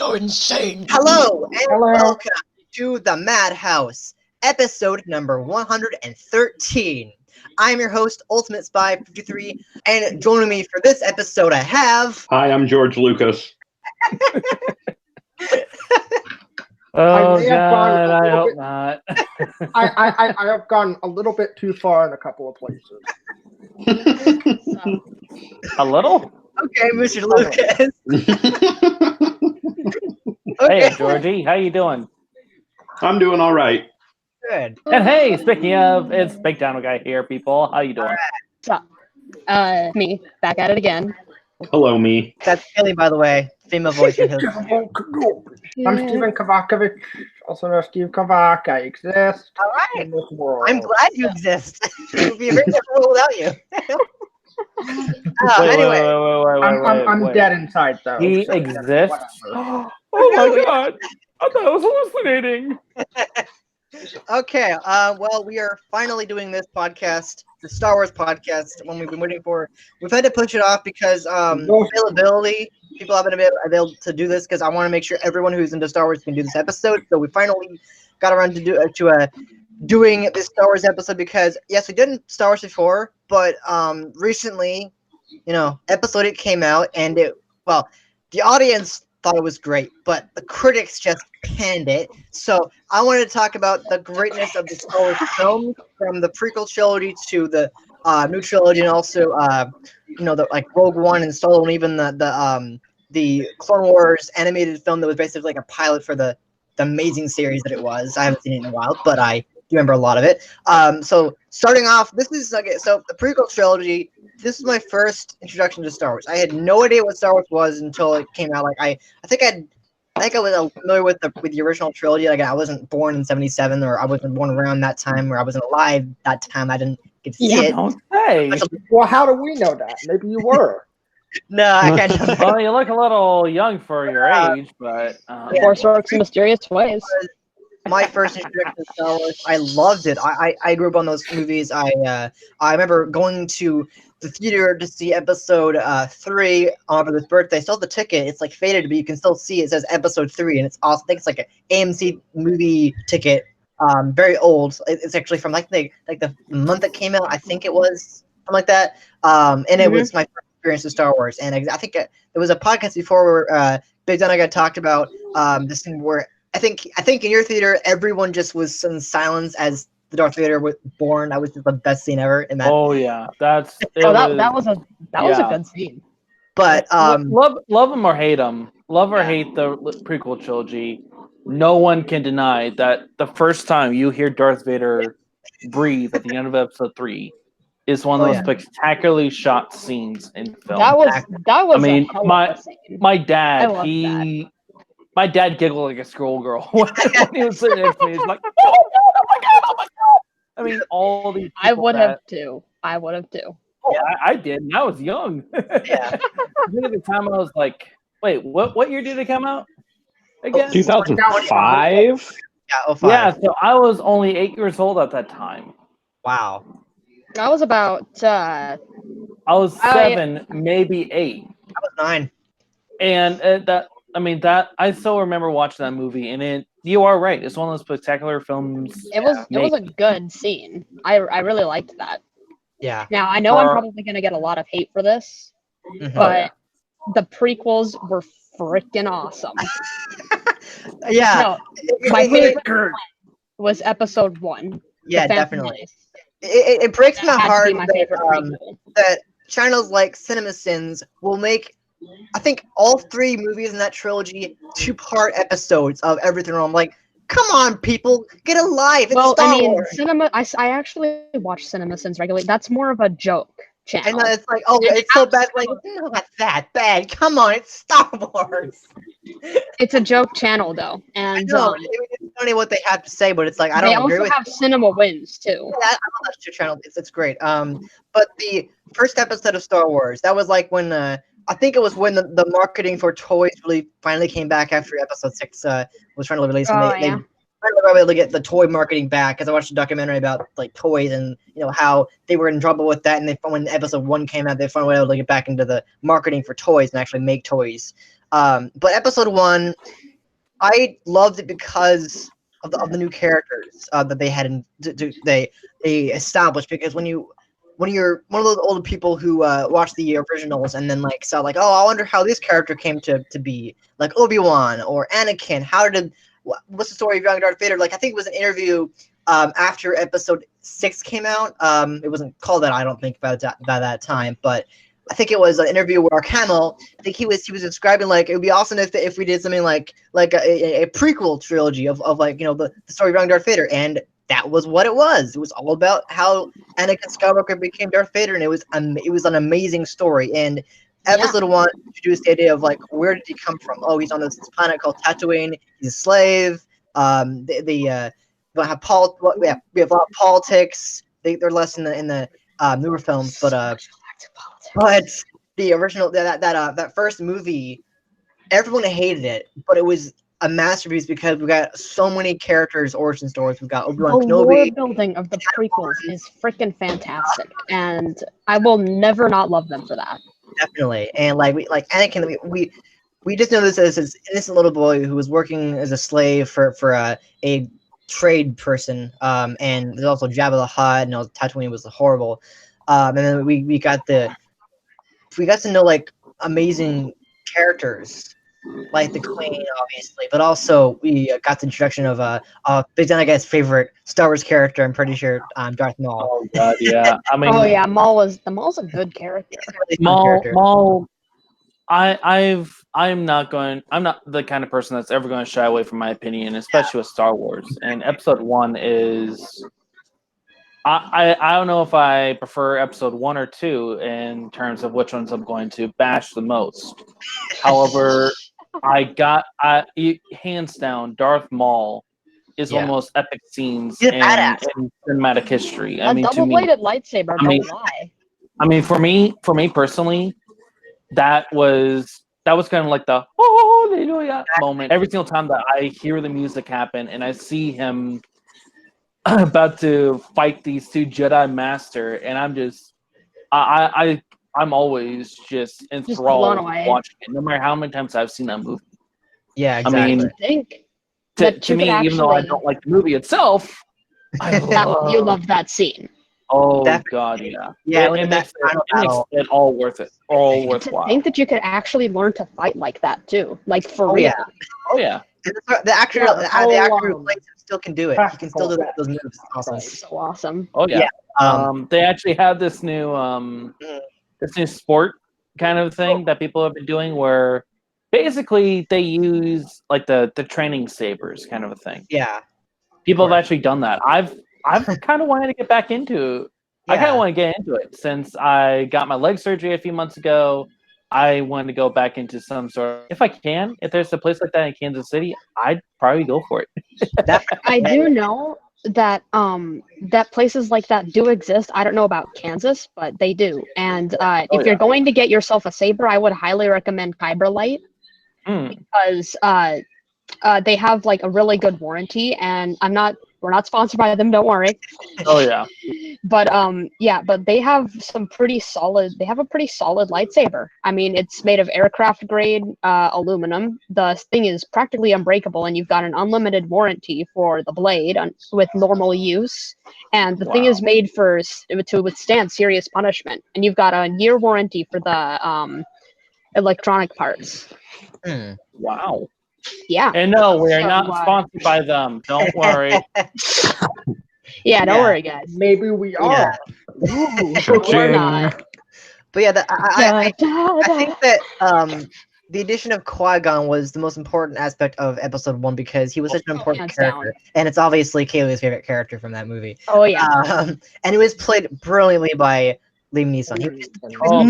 so insane. Hello, and welcome to the Madhouse, episode number 113. I'm your host, Ultimate Spy 53, and joining me for this episode I have... Hi, I'm George Lucas. Oh, God, I hope not. I have gone a little bit too far in a couple of places. A little? Okay, Mr. Lucas. Hey, Georgie, how you doing? I'm doing all right. Good. And hey, speaking of, it's bigdinoguy here, people. How you doing? Me, back at it again. Hello, me. That's Kaylee, by the way. Female voice for him. I'm Steven Kovacevic, also known as Steve Kovac. I exist All right. in this world. I'm glad you exist. It would be a very different world without you. Anyway. I'm dead inside, though. He so exists? whatever. Oh my God! I thought I was hallucinating. Okay, well, we are finally doing this podcast, the Star Wars podcast, one we've been waiting for. We've had to push it off because availability. People haven't been able to do this because I want to make sure everyone who's into Star Wars can do this episode. So we finally got around to doing this Star Wars episode because, yes, we did Star Wars before, but recently, episode 8 came out, and the audience thought it was great, but the critics just panned it. So I wanted to talk about the greatness of the Star Wars films, from the prequel trilogy to the new trilogy, and also the Rogue One and Solo, and even the Clone Wars animated film that was basically like a pilot for the amazing series that it was. I haven't seen it in a while, but I do remember a lot of it. So starting off, this is so the prequel trilogy. This is my first introduction to Star Wars. I had no idea what Star Wars was until it came out. Like I think I was familiar with the original trilogy. Like I wasn't born in '77, or I wasn't born around that time, or I wasn't alive that time. I didn't get to see it. Don't say. Well, how do we know that? Maybe you were. No, I can't. Well, you look a little young for your age, but Force works in mysterious ways. My first introduction to Star Wars, I loved it. I grew up on those movies. I remember going to the theater to see episode 3 for this birthday. I still have the ticket. It's like faded, but you can still see it says episode 3, and it's awesome. I think it's like an AMC movie ticket. Very old. It's actually from like the month that came out. I think it was something like that. And it was my first experience with Star Wars. And I think there was a podcast before where Big Don and I talked about this thing where I think in your theater everyone just was in silence as the Darth Vader was born. That was just the best scene ever. In that. Oh yeah, that was a good scene. But love him or hate him, love or hate the prequel trilogy. No one can deny that the first time you hear Darth Vader breathe at the end of episode 3 is one of the most spectacularly shot scenes in film. That was. I mean, my dad, my dad giggled like a schoolgirl when he was sitting next to me. He's like, oh my god. I mean, all these. I would have too. Oh, yeah. I did. And I was young. Yeah. I think at the time I was like, wait, what year did it come out again? 2005? Yeah, 05. Yeah, so I was only 8 years old at that time. Wow. I was about. I was 7, maybe 8. I was 9. And that I still remember watching that movie, and you are right. It's one of those spectacular films. It was a good scene. I really liked that. Yeah. Now I know I'm probably gonna get a lot of hate for this, but the prequels were freaking awesome. Yeah. No, my favorite was episode 1. Yeah, definitely. It breaks my heart that channels like CinemaSins will make, I think, all 3 movies in that trilogy 2-part episodes of everything. I'm like, come on, people, get alive! It's Star Wars. I actually watch CinemaSins regularly. That's more of a joke channel. And it's like, oh, it's so bad. Like, no, not that bad. Come on, it's Star Wars. It's a joke channel, though, and I know it's funny what they have to say, but it's like I don't agree with. They also have Cinema Wins too. Yeah, I love that channel. It's great. But the first episode of Star Wars, that was like when I think it was when the marketing for toys really finally came back after episode 6 was trying to release. And they finally were able to get the toy marketing back, because I watched a documentary about like toys and how they were in trouble with that, and when episode 1 came out, they finally were able to get back into the marketing for toys and actually make toys. But episode 1, I loved it because of the new characters that they had they established. Because when you're one of those older people who watched the originals and then like saw like, oh, I wonder how this character came to be, like Obi-Wan or Anakin. What's the story of young Darth Vader? Like, I think it was an interview after episode 6 came out. It wasn't called that, I don't think, by that time, but I think it was an interview where Hamill, I think he was describing like it would be awesome if we did something like a prequel trilogy of like, you know, the story of young Darth Vader, and that was what it was. It was all about how Anakin Skywalker became Darth Vader, and it was an amazing story. And episode 1 introduced the idea of like, where did he come from? Oh, he's on this planet called Tatooine. He's a slave. We have a lot of politics. They're less in the newer films, but the original that first movie, everyone hated it, but it was a masterpiece because we got so many characters, origin stories. We've got Obi-Wan The Kenobi. lore building of the prequels is freaking fantastic, and I will never not love them for that. Definitely, and like Anakin, we just know this as this innocent little boy who was working as a slave for a trade person, and there's also Jabba the Hutt, and Tatooine was horrible, and then we got to know like amazing characters like the Queen, obviously, but also we got the introduction of bigdinoguy's favorite Star Wars character. I'm pretty sure Darth Maul. Oh god, yeah. I mean, Maul's a good character. Really fun character. Maul. I'm not the kind of person that's ever going to shy away from my opinion, especially with Star Wars. And episode 1 is. I don't know if I prefer episode 1 or 2 in terms of which ones I'm going to bash the most. However, hands down, Darth Maul is one of the most epic scenes in cinematic history. A double-bladed lightsaber, don't lie. I mean, for me personally, that was kind of like the hallelujah moment. Every single time that I hear the music happen and I see him about to fight these two Jedi Master, and I'm always just enthralled watching it, no matter how many times I've seen that movie. Yeah, exactly. I think to me, even though I don't like the movie itself, you love that scene. Oh god, yeah. It makes it all worth it, all worthwhile. I think that you could actually learn to fight like that too, like for real. Yeah. Oh yeah. The actor who plays him still can do it. He can still do those moves. Awesome. That's so awesome. Oh yeah. They actually have this new sport kind of thing that people have been doing where basically they use like the training sabers kind of a thing. Yeah. People have actually done that. I've kind of wanted to get back into. I kind of want to get into it since I got my leg surgery a few months ago. I wanted to go back into some sort of, if there's a place like that in Kansas City, I'd probably go for it. I do know that that places like that do exist. I don't know about Kansas, but they do. And if you're going to get yourself a saber, I would highly recommend Kyber Light because they have like a really good warranty, and we're not sponsored by them, don't worry. Oh yeah. But but they have a pretty solid lightsaber. I mean, it's made of aircraft grade aluminum. The thing is practically unbreakable, and you've got an unlimited warranty for the blade with normal use. And the thing is made to withstand serious punishment. And you've got a year warranty for the electronic parts. Wow. Yeah. And no, we are not sponsored by them. Don't worry. Don't worry, guys. Maybe we are. We're not. But yeah, I think that the addition of Qui-Gon was the most important aspect of episode 1 because he was such an important character. And it's obviously Kaylee's favorite character from that movie. Oh, yeah. And it was played brilliantly by Liam Neeson. Oh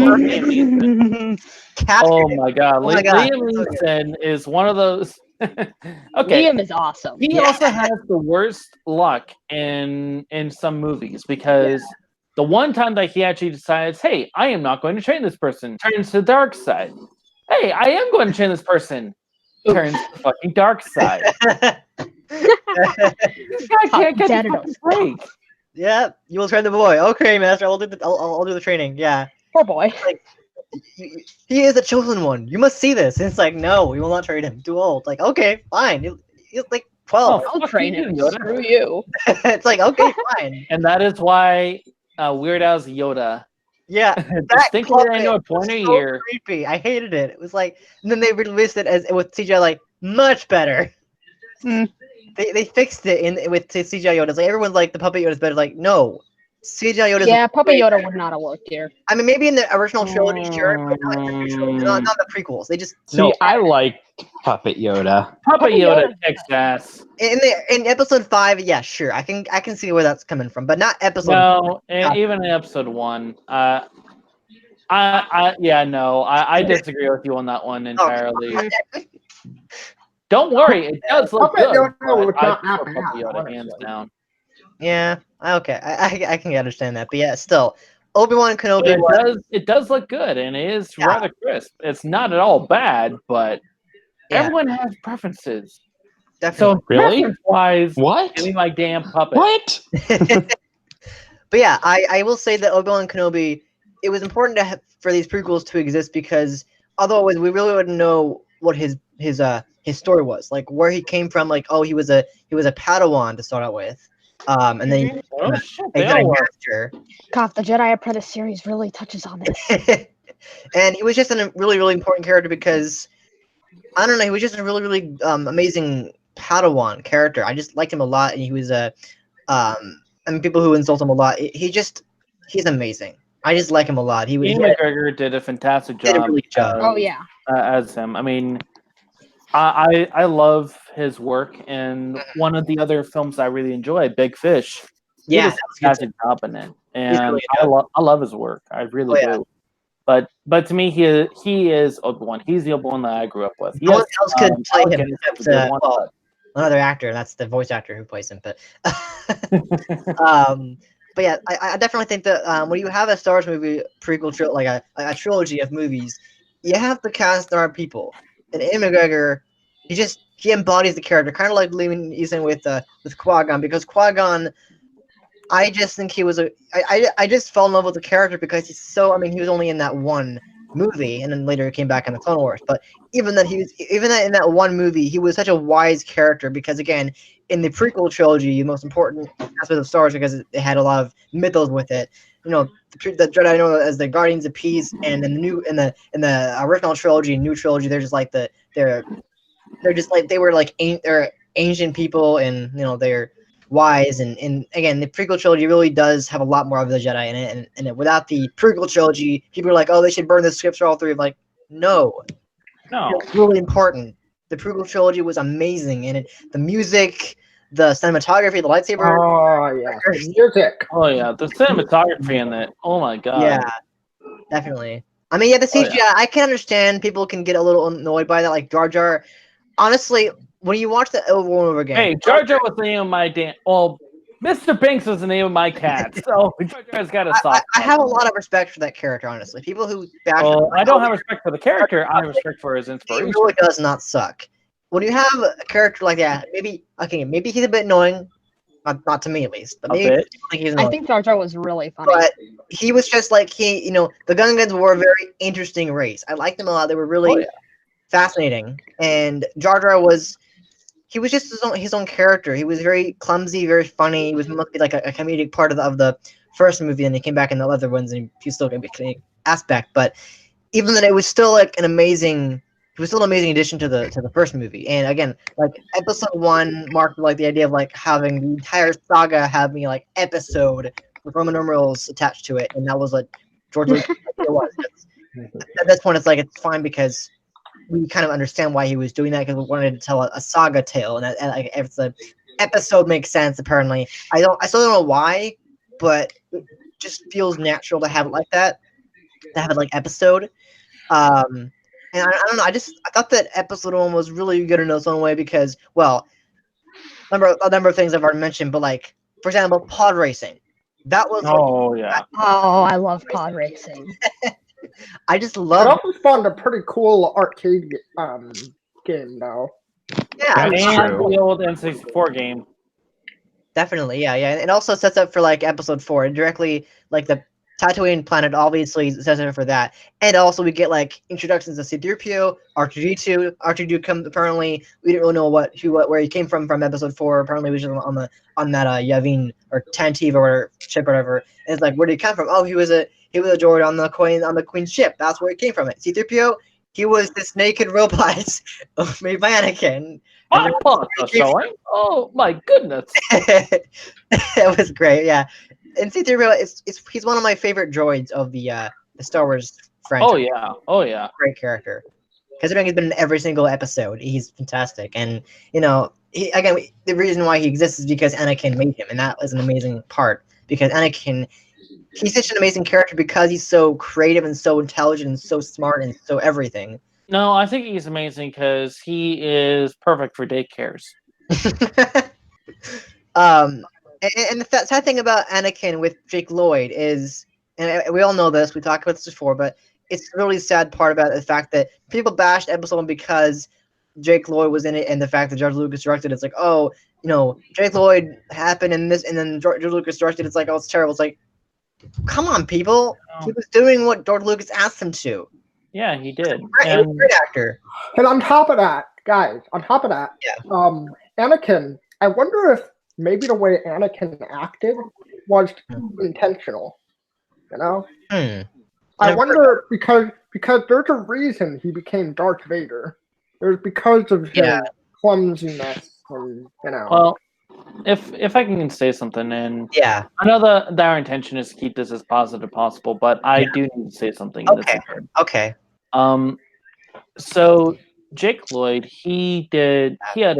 my god. Liam Neeson is one of those. Okay. Liam is awesome. He also has the worst luck in some movies because the one time that he actually decides, hey, I am not going to train this person, turns to the dark side. Hey, I am going to train this person, turns to the fucking dark side. This guy can't get the fucking break. Yeah, you will train the boy. Okay, master, I'll do the training. Yeah. Poor boy. he is the chosen one. You must see this. And it's like, no, we will not trade him. Too old. Like, okay, fine. He's like 12. Oh, I'll fuck train you, him. Yoda. Screw you. It's like, okay, fine. And that is why Weird Al's Yoda. Yeah, Distinctly puppet into a was point a so year. creepy. I hated it. It was like, and then they released it as with CGI, like much better. Hmm. They fixed it with CGI Yoda. It's like everyone's like the puppet Yoda's better. Like no, CGI Yoda's Yeah, Puppet way Yoda better. would not have worked here. I mean, maybe in the original trilogy, sure, but not in the new trilogy, not the prequels. They just See, no. I like Puppet Yoda. Puppet Yoda Yoda- kicks ass. In episode 5, yeah, sure, I can see where that's coming from, but not episode. No, Yeah. even in episode 1. I disagree with you on that one entirely. Don't worry, it does look Puppet good. Yoda But was I not prefer that Puppet bad, Yoda honestly. hands down. Yeah, okay, I can understand that, but yeah, still, Obi-Wan But Kenobi it does look good, and it is Yeah. rather crisp. It's not at all bad, but Yeah. everyone has preferences. definitely. So Really? preference-wise, What? give me my damn puppet. What? But yeah, I will say that Obi-Wan Kenobi, it was important for these prequels to exist because otherwise we really wouldn't know what his story was, like where he came from. Like, oh, he was a Padawan to start out with, and then he Oh, became shit, a they all Jedi were. Master. God, the Jedi Apprentice series really touches on this. And he was just a really, really important character because I don't know, he was just a really, really amazing Padawan character. I just liked him a lot, and he was I mean, people who insult him a lot, he's amazing. I just like him a lot. He Ian McGregor did a fantastic did a job really good job. Oh yeah. As him. I mean, I love his work, and one of the other films I really enjoy, Big Fish. He Yeah, did a fantastic job in it, and really good. I love his work. I really Oh, yeah. do. But to me, he is Obi-Wan. He's the Obi-Wan that I grew up with. No one else could play him Anakin is a except good one, well, another actor, and that's the voice actor who plays him. But but yeah, I definitely think that when you have a Star Wars movie prequel like a trilogy of movies, you have to cast the right people. And Ian McGregor, he embodies the character, kind of like Liam Neeson with Qui-Gon, because Qui-Gon, I just think he was I just fell in love with the character because he's so. I mean, he was only in that one movie, and then later he came back in the Clone Wars. But even in that one movie, he was such a wise character because, again, in the prequel trilogy, the most important aspect of Star Wars because it had a lot of mythos with it. You know, the Jedi know as the Guardians of Peace, and in the original trilogy, new trilogy, they're just like they're just like they were like they're ancient people, and you know they're wise, and again, the prequel trilogy really does have a lot more of the Jedi in it, and without the prequel trilogy, people are like, oh, they should burn the scripts for all three. I'm like, no, it's really important. The prequel trilogy was amazing, and the music, the cinematography, the lightsaber. Oh yeah, the music. Oh yeah, the cinematography in it. Oh my god. Yeah, definitely. I mean, yeah, the CGI. I can understand people can get a little annoyed by that, like Jar Jar. Honestly, when you watch that over and over again, Hey, Jar Jar was the name of my damn. Well, Mr. Binks was the name of my cat, so Jar Jar's got a soft. I have a lot of respect for that character. Honestly, people who bash him, Well, I don't have respect for the character. I have respect for his he inspiration. really does not suck. When you have a character like that, maybe he's a bit annoying, not to me at least, but A maybe bit. I think he's annoying. I think Jar Jar was really funny. But he was just like the Gungans were a very interesting race. I liked them a lot. They were really fascinating, and Jar Jar was. He was just his own character. He was very clumsy, very funny. He was must be like a comedic part of the first movie, and he came back in the other ones, and he's still gonna be a comedic aspect. But even then, it was still like an amazing. It was still an amazing addition to the first movie. And again, like episode 1 marked like the idea of like having the entire saga having like episode with Roman numerals attached to it, and that was what George Lucas it was. At this point, it's like it's fine because we kind of understand why he was doing that because we wanted to tell a saga tale, and like if the episode makes sense, apparently. I still don't know why, but it just feels natural to have it like that, to have it like episode. And I don't know. I thought that episode 1 was really good in its own way because, well, a number of things I've already mentioned, but like for example, pod racing. That was Oh, I love pod racing. I just It love. also spawned a pretty cool arcade game, though. Yeah, That's And true. the old N64 game. definitely. Yeah. It also sets up for like episode 4 and directly like the Tatooine planet obviously says it for that, and also we get like introductions to C-3PO, R2D2. R2D2 comes apparently we didn't really know where he came from episode 4. Apparently, we was on that Yavin or Tantive or whatever ship or whatever. And it's like, where did he come from? Oh, he was a droid on the Queen's ship. That's where he came from. C-3PO, he was this naked robot made by Anakin. My parts are showing. Oh my goodness! It was great, yeah. And C-3PO, he's one of my favorite droids of the Star Wars franchise. Oh yeah. Great character. Considering he's been in every single episode, he's fantastic. And the reason why he exists is because Anakin made him, and that was an amazing part. Because Anakin, he's such an amazing character because he's so creative and so intelligent and so smart and so everything. No, I think he's amazing because he is perfect for daycares. And the sad thing about Anakin with Jake Lloyd is, and we all know this, we talked about this before, but it's the really sad part about the fact that people bashed episode 1 because Jake Lloyd was in it, and the fact that George Lucas directed it. It's like, oh, Jake Lloyd happened in this, and then George Lucas directed it. It's like, oh, it's terrible. It's like, come on, people. He was doing what George Lucas asked him to. Yeah, he did. He was a great actor. And on top of that, guys, Yeah. Anakin, I wonder if maybe the way Anakin acted was intentional. I wonder because there's a reason he became Darth Vader. It was because of his clumsiness and Well, if I can say something, and yeah, I know that our intention is to keep this as positive as possible, but I do need to say something. In this regard. Okay. So Jake Lloyd, he had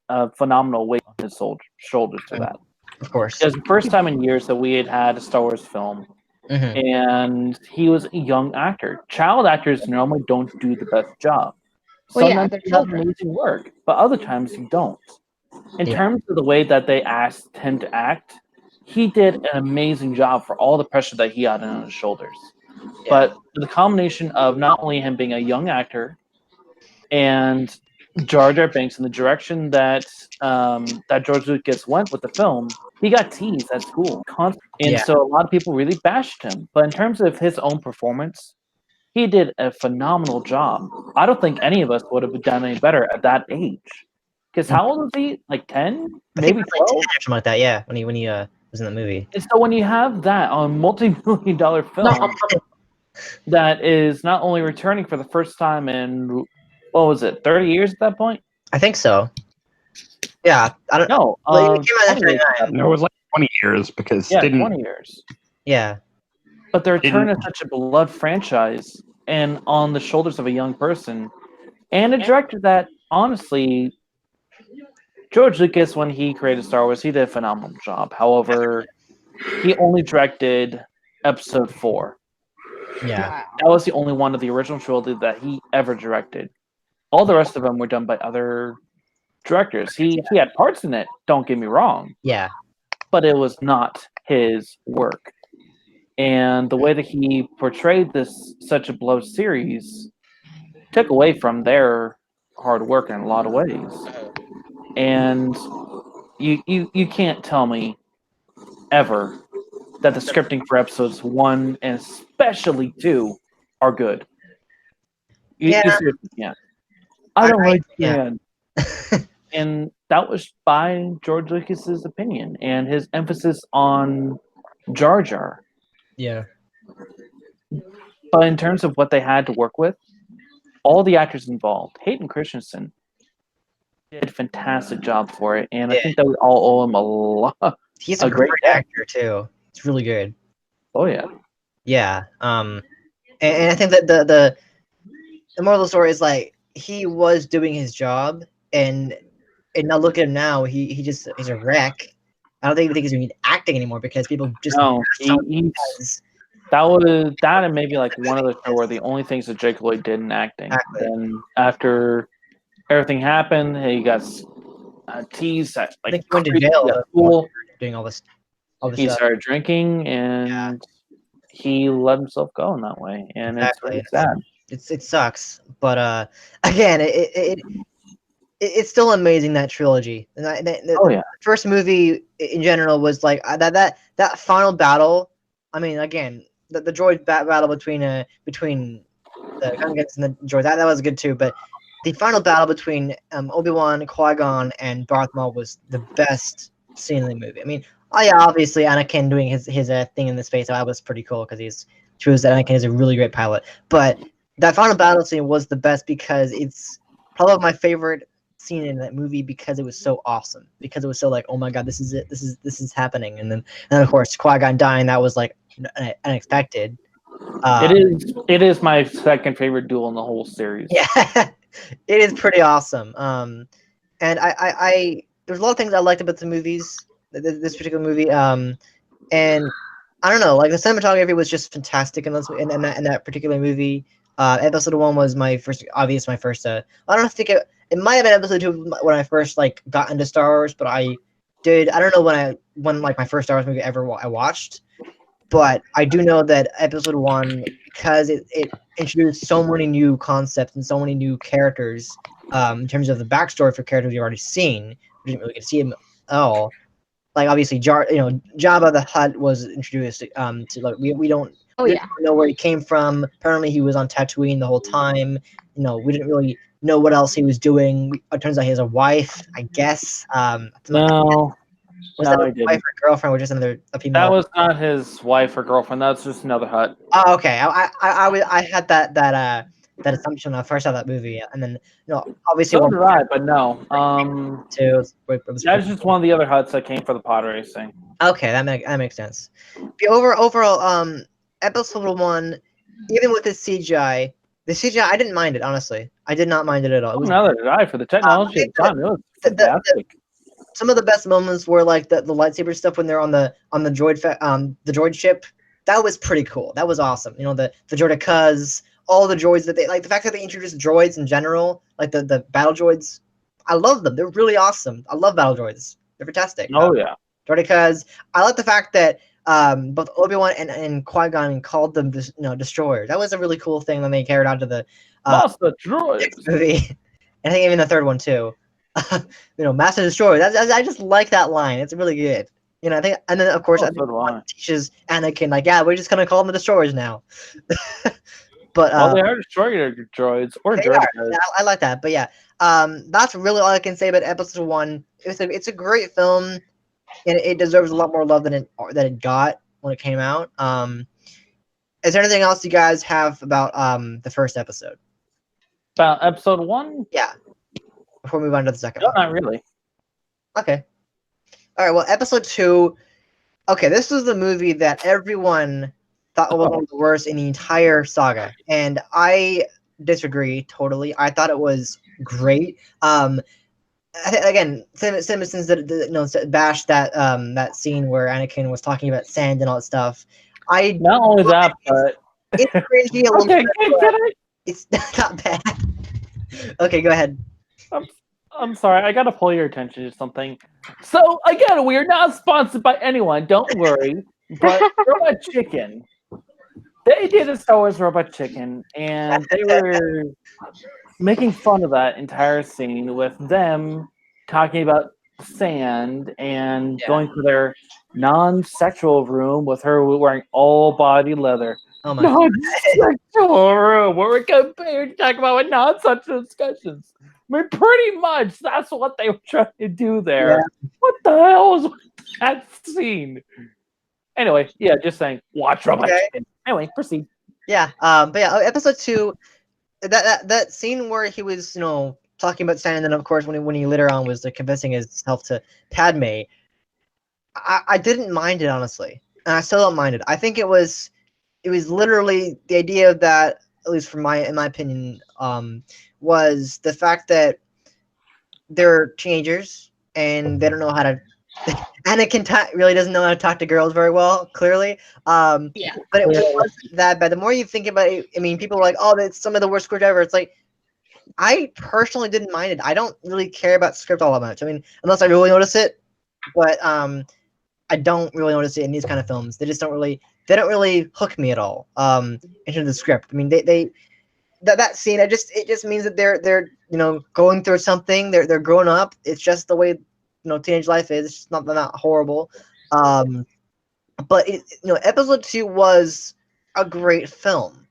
a phenomenal weight on his shoulders for that. Of course. It was the first time in years that we had a Star Wars film, and he was a young actor. Child actors normally don't do the best job. Well, Sometimes they're you have children. amazing work, but other times you don't. In terms of the way that they asked him to act, he did an amazing job for all the pressure that he had on his shoulders. Yeah. But the combination of not only him being a young actor and Jar Jar Binks and the direction that that George Lucas went with the film, he got teased at school constantly. And so a lot of people really bashed him. But in terms of his own performance, he did a phenomenal job. I don't think any of us would have done any better at that age. Because how old was he? Like 10? Maybe 12? Like 10 or something like that, yeah, when he was in the movie. And so when you have that on a multi-million-dollar film that is not only returning for the first time in, what was it, 30 years at that point? I think so. Yeah, I don't know. Well, it came out in 1999. No, it was like 20 years because 20 years. Yeah. But the return of such a beloved franchise and on the shoulders of a young person and a director that, honestly, George Lucas, when he created Star Wars, he did a phenomenal job. However, he only directed episode 4. Yeah. That was the only one of the original trilogy that he ever directed. All the rest of them were done by other directors. He had parts in it, don't get me wrong. Yeah. But it was not his work. And the way that he portrayed such a beloved series took away from their hard work in a lot of ways. And you can't tell me ever that the scripting for episodes 1 and especially 2 are good. You seriously can't. I don't like Dan. And that was by George Lucas's opinion and his emphasis on Jar Jar. Yeah. But in terms of what they had to work with, all the actors involved, Hayden Christensen did a fantastic job for it, and I think that we all owe him a lot. He's a great actor too. It's really good. Oh yeah. Yeah. And I think that the moral of the story is like he was doing his job, and now look at him now. He's a wreck. I don't even think he's even acting anymore because people just that and maybe like one of the show were the only things that Jake Lloyd did in acting. Exactly. And after everything happened, he got teased at I think he went to jail school, doing all this he stuff. started drinking and he let himself go in that way, and it's really sad. It sucks, but again, it's still amazing, that trilogy. And the first movie in general was like that final battle. I mean, again, the droid battle between the Gungans and the droids, that was good too. But the final battle between Obi-Wan, Qui-Gon, and Darth Maul was the best scene in the movie. I mean, oh yeah, obviously Anakin doing his thing in the space, that was pretty cool because he's proves that Anakin is a really great pilot. But that final battle scene was the best because it's probably my favorite scene in that movie because it was so awesome. Because it was so like, oh my god, this is it. This is happening. And of course Qui-Gon dying, that was like unexpected. It is my second favorite duel in the whole series. Yeah, it is pretty awesome. And I there's a lot of things I liked about the movies, this particular movie. And I don't know, like the cinematography was just fantastic in that particular movie. Episode 1 was my first. I don't think it might have been episode 2 when I first like got into Star Wars, but I don't know when like my first Star Wars movie ever I watched. But I do know that episode 1, because it introduced so many new concepts and so many new characters, in terms of the backstory for characters you've already seen. We didn't really get to see them at all. Like obviously, Jabba the Hutt was introduced. To like we don't know where he came from. Apparently, he was on Tatooine the whole time. We didn't really know what else he was doing. It turns out he has a wife, I guess. No. Was that a wife or girlfriend, or just another female? That was not his wife or girlfriend. That's just another Hutt. Oh, okay. I had that assumption when I first saw that movie, and then obviously. So did I, but no. That's just one of the other Hutts that came for the pod racing. Okay, that makes sense. The overall episode 1, even with the CGI, I didn't mind it, honestly. I did not mind it at all. It was, neither did I. For the technology at the time, it was fantastic. Some of the best moments were like the lightsaber stuff when they're on the droid ship. That was pretty cool. That was awesome. The droidicas, all the droids that they like. The fact that they introduced droids in general, like the battle droids, I love them. They're really awesome. I love battle droids. They're fantastic. Oh yeah. Droidicas. I like the fact that both Obi-Wan and Qui-Gon called them destroyers. That was a really cool thing that they carried out to the Master Droid movie. And I think even the third one too. Master Destroyer. I just like that line. It's really good. I think, and then of course, I think teaches Anakin like, yeah, we're just gonna call them the destroyers now. But they are destroyer droids or droids. I like that. But yeah, that's really all I can say about episode 1. It's a great film, and it deserves a lot more love than it got when it came out. Is there anything else you guys have about the first episode? About episode 1? Yeah. Before we move on to the second No, one. not really. Okay. All right. Well, episode 2. Okay, this was the movie that everyone thought was one of the worst in the entire saga, and I disagree totally. I thought it was great. Again, Simpsons bashed that scene where Anakin was talking about sand and all that stuff. Not only that, but it's cringy a little okay, bit. It's not bad. Okay, go ahead. I'm sorry, I gotta pull your attention to something. So again, we are not sponsored by anyone, don't worry. But Robot Chicken, they did a Star Wars Robot Chicken, and they were making fun of that entire scene with them talking about sand and going to their non-sexual room with her wearing all body leather. Oh my non-sexual room where we're talking about non-sexual discussions. I mean, pretty much that's what they were trying to do there. Yeah. What the hell was that scene? Anyway, yeah, just saying, watch Robot Chicken. Anyway, proceed. Yeah, but yeah, episode 2, that scene where he was, talking about sand, and then of course when he later on was confessing himself to Padme, I didn't mind it, honestly, and I still don't mind it. I think it was literally the idea of that, at least in my opinion, was the fact that they're teenagers and they don't know how to. Anakin really doesn't know how to talk to girls very well, clearly. But it wasn't that bad. The more you think about it, I mean, people were like, "Oh, that's some of the worst script ever." It's like, I personally didn't mind it. I don't really care about script all that much. I mean, unless I really notice it, but I don't really notice it in these kind of films. They don't really hook me at all into the script. I mean, that scene, it just means that they're going through something. They're growing up. It's just the way teenage life is. It's just not horrible. But episode 2 was a great film.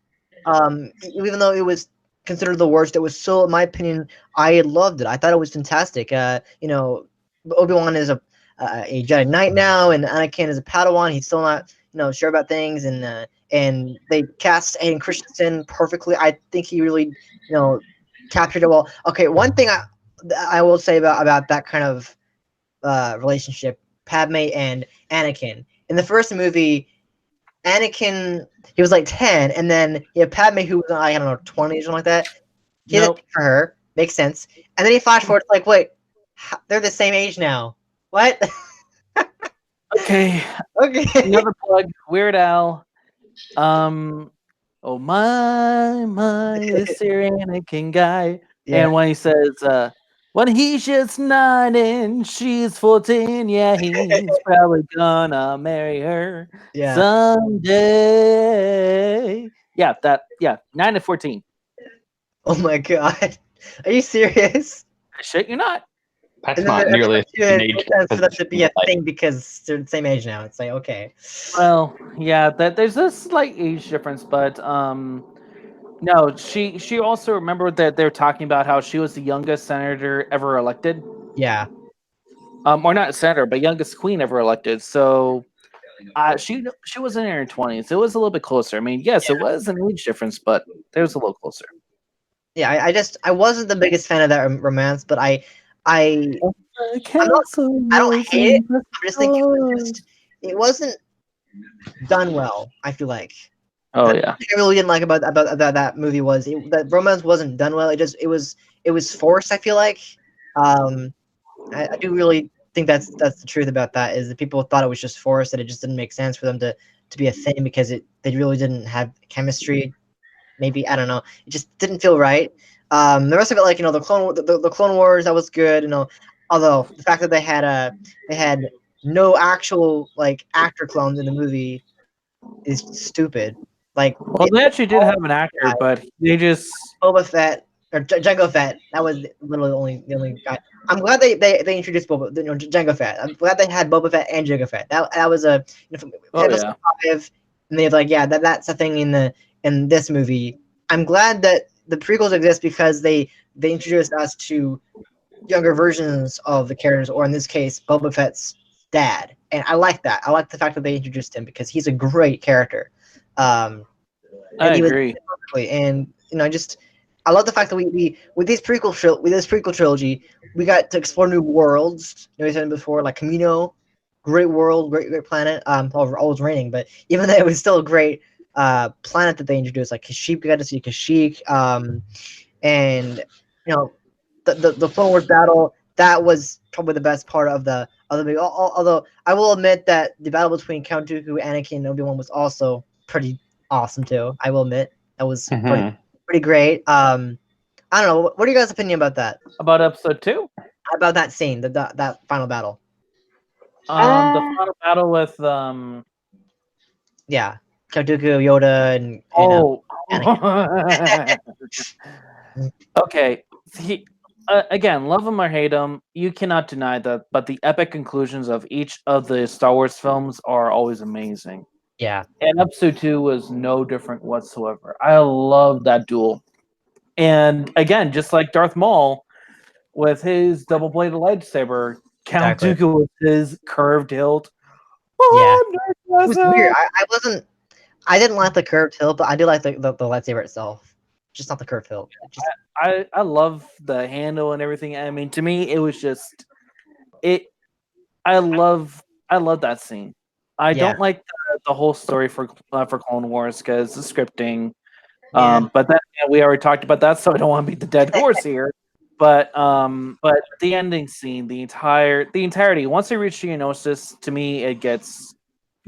Even though it was considered the worst, it was still, in my opinion, I loved it. I thought it was fantastic. Obi-Wan is a Jedi Knight now, and Anakin is a Padawan. He's still not, sure about things, and they cast Hayden Christensen perfectly. I think he really, captured it well. Okay, one thing I will say about that kind of relationship, Padme and Anakin. In the first movie, Anakin, he was like 10, and then you have Padme, who was, I don't know, 20 or something like that. He had a thing for her. Makes sense. And then he flash forward, it's like, wait, they're the same age now. What? Okay. Okay. Another plug, Weird Al. Oh my, this Anakin guy. Yeah. And when he says, when he's just 9 and she's 14, yeah, he's probably gonna marry her someday. Yeah, 9 to 14. Oh my god. Are you serious? I shit you not. That's not nearly an age for them to be a thing because they're the same age now. It's like, okay. Well, yeah, there's a slight age difference, but no, she also remembered that they're talking about how she was the youngest senator ever elected. Yeah. Or not senator, but youngest queen ever elected. So she was in her 20s. It was a little bit closer. I mean, yes, it was an age difference, but it was a little closer. Yeah, I wasn't the biggest fan of that romance, but I don't hate it. I'm just thinking it wasn't done well. I feel like. Oh yeah. What I really didn't like about that movie was that romance wasn't done well. It was forced. I feel like. I do really think that's the truth about that, is that people thought it was just forced, that it just didn't make sense for them to be a thing because they really didn't have chemistry. Maybe, I don't know. It just didn't feel right. The rest of it, like, the Clone Wars, that was good. Although the fact that they had no actual like actor clones in the movie is stupid. Like, well, they actually did have an actor, but they just Boba Fett or Jango Fett. That was literally the only guy. I'm glad they introduced Jango Fett. I'm glad they had Boba Fett and Jango Fett. That was a episode 5, and they're like, yeah, that's a thing in this movie. I'm glad that the prequels exist because they introduced us to younger versions of the characters, or in this case, Boba Fett's dad. And I like that. I like the fact that they introduced him because he's a great character. I agree. And I love the fact that we with this prequel trilogy, we got to explore new worlds. We said before, like Camino, great world, great planet. Always raining, but even though it was still a great planet that they introduced, like Kashyyyk, we got to see Kashyyyk, and the Clone Wars battle, that was probably the best part of the movie. Although I will admit that the battle between Count Dooku, Anakin, and Obi-Wan was also pretty awesome too. I will admit that was pretty great. I don't know. What are you guys' opinion about that? About episode 2? About that scene, that final battle. The final battle with yeah, Count Dooku, Yoda, and okay. Again, love him or hate him, you cannot deny that. But the epic conclusions of each of the Star Wars films are always amazing. Yeah, and episode 2 was no different whatsoever. I love that duel, and again, just like Darth Maul with his double-bladed lightsaber, Count Dooku with his curved hilt. Yeah, it was weird. I didn't like the curved hilt, but I do like the lightsaber itself. Just not the curved hilt. I love the handle and everything. I mean, to me, it was just it. I love that scene. I don't like the whole story for Clone Wars because the scripting. But then we already talked about that, so I don't want to beat the dead horse here. But the ending scene, the entirety. Once they reach Geonosis, to me, it gets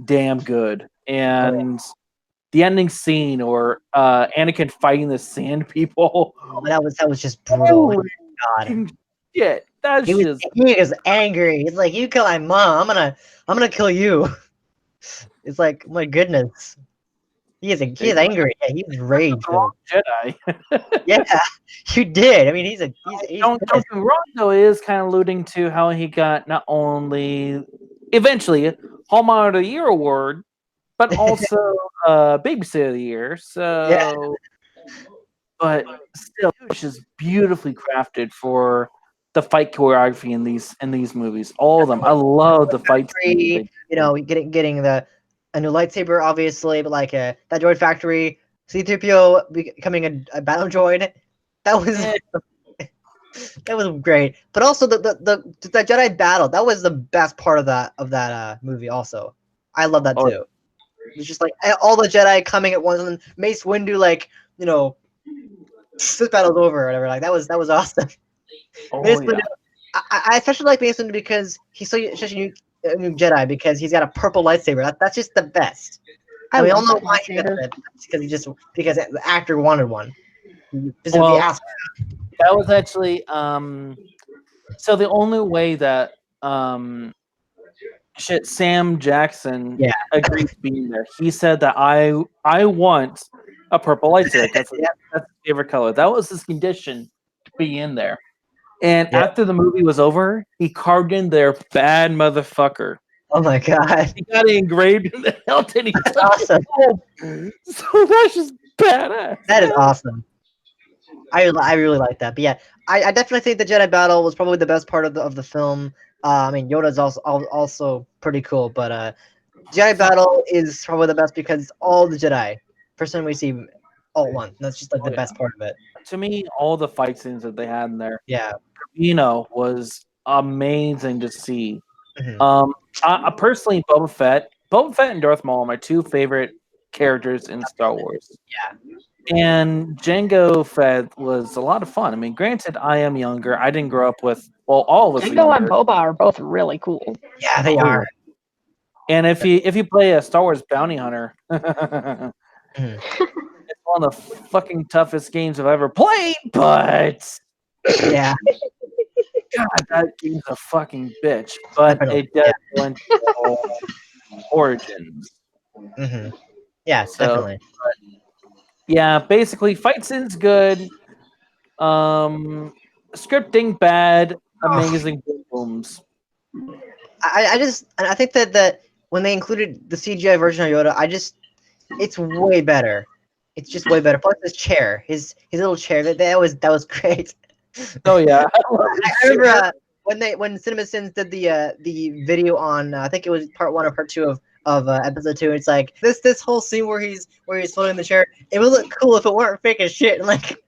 damn good. And the ending scene, or Anakin fighting the Sand People. Oh, that was just brutal. Oh, God. Shit, he was angry. He's like, "You kill my mom, I'm gonna kill you." It's like, my goodness. He's angry. Yeah, he's rage. Jedi. Yeah, you did. I mean, he's don't get me wrong, though. It is kind of alluding to how he got not only eventually Hallmark of the Year award, but also babysitter of the year. So, but still, it was just beautifully crafted for the fight choreography in these movies. All of them. I love the fight scenes. You know, getting a new lightsaber, obviously, but like that droid factory, C-3PO becoming a battle droid. That was that was great. But also the Jedi battle, that was the best part of that movie. Also, I love that too. It's just like all the Jedi coming at once, and Mace Windu this battle's over or whatever. Like that was awesome. Mace Windu, I especially like Mace Windu because he's such a new Jedi because he's got a purple lightsaber. That's just the best. And we all know why he got it. Because the actor wanted one. That was actually so the only way that Sam Jackson agreed to be there. He said that I want a purple lightsaber. That's his favorite color. That was his condition to be in there. And after the movie was over, he carved in their bad motherfucker. Oh my god! He got it engraved in the hilt, and that's awesome. So that's just badass. That is awesome. I really like that. But yeah, I definitely think the Jedi battle was probably the best part of the film. I mean, Yoda's also pretty cool, but Jedi battle is probably the best because all the Jedi, first time we see all at once. That's just like the best part of it. To me, all the fight scenes that they had in there, was amazing to see. Mm-hmm. I personally, Boba Fett and Darth Maul are my two favorite characters in Star Wars. Yeah. And Jango Fett was a lot of fun. I mean, granted, I am younger. I didn't grow up with all of us. Jango and Boba are both really cool. Yeah, they are. And if you play a Star Wars bounty hunter, it's one of the fucking toughest games I've ever played. But yeah, God, that game's a fucking bitch. But it does go into the whole origins. Mm-hmm. Yeah, definitely. Yeah, basically, fight scene's good. Scripting bad. Amazing booms. I think that when they included the CGI version of Yoda, it's way better. It's just way better. Plus his chair, his little chair, that was great. Oh yeah, I remember when CinemaSins did the video on I think it was part 1 or part 2 of episode 2. It's like this whole scene where he's floating in the chair. It would look cool if it weren't fake as shit. And like,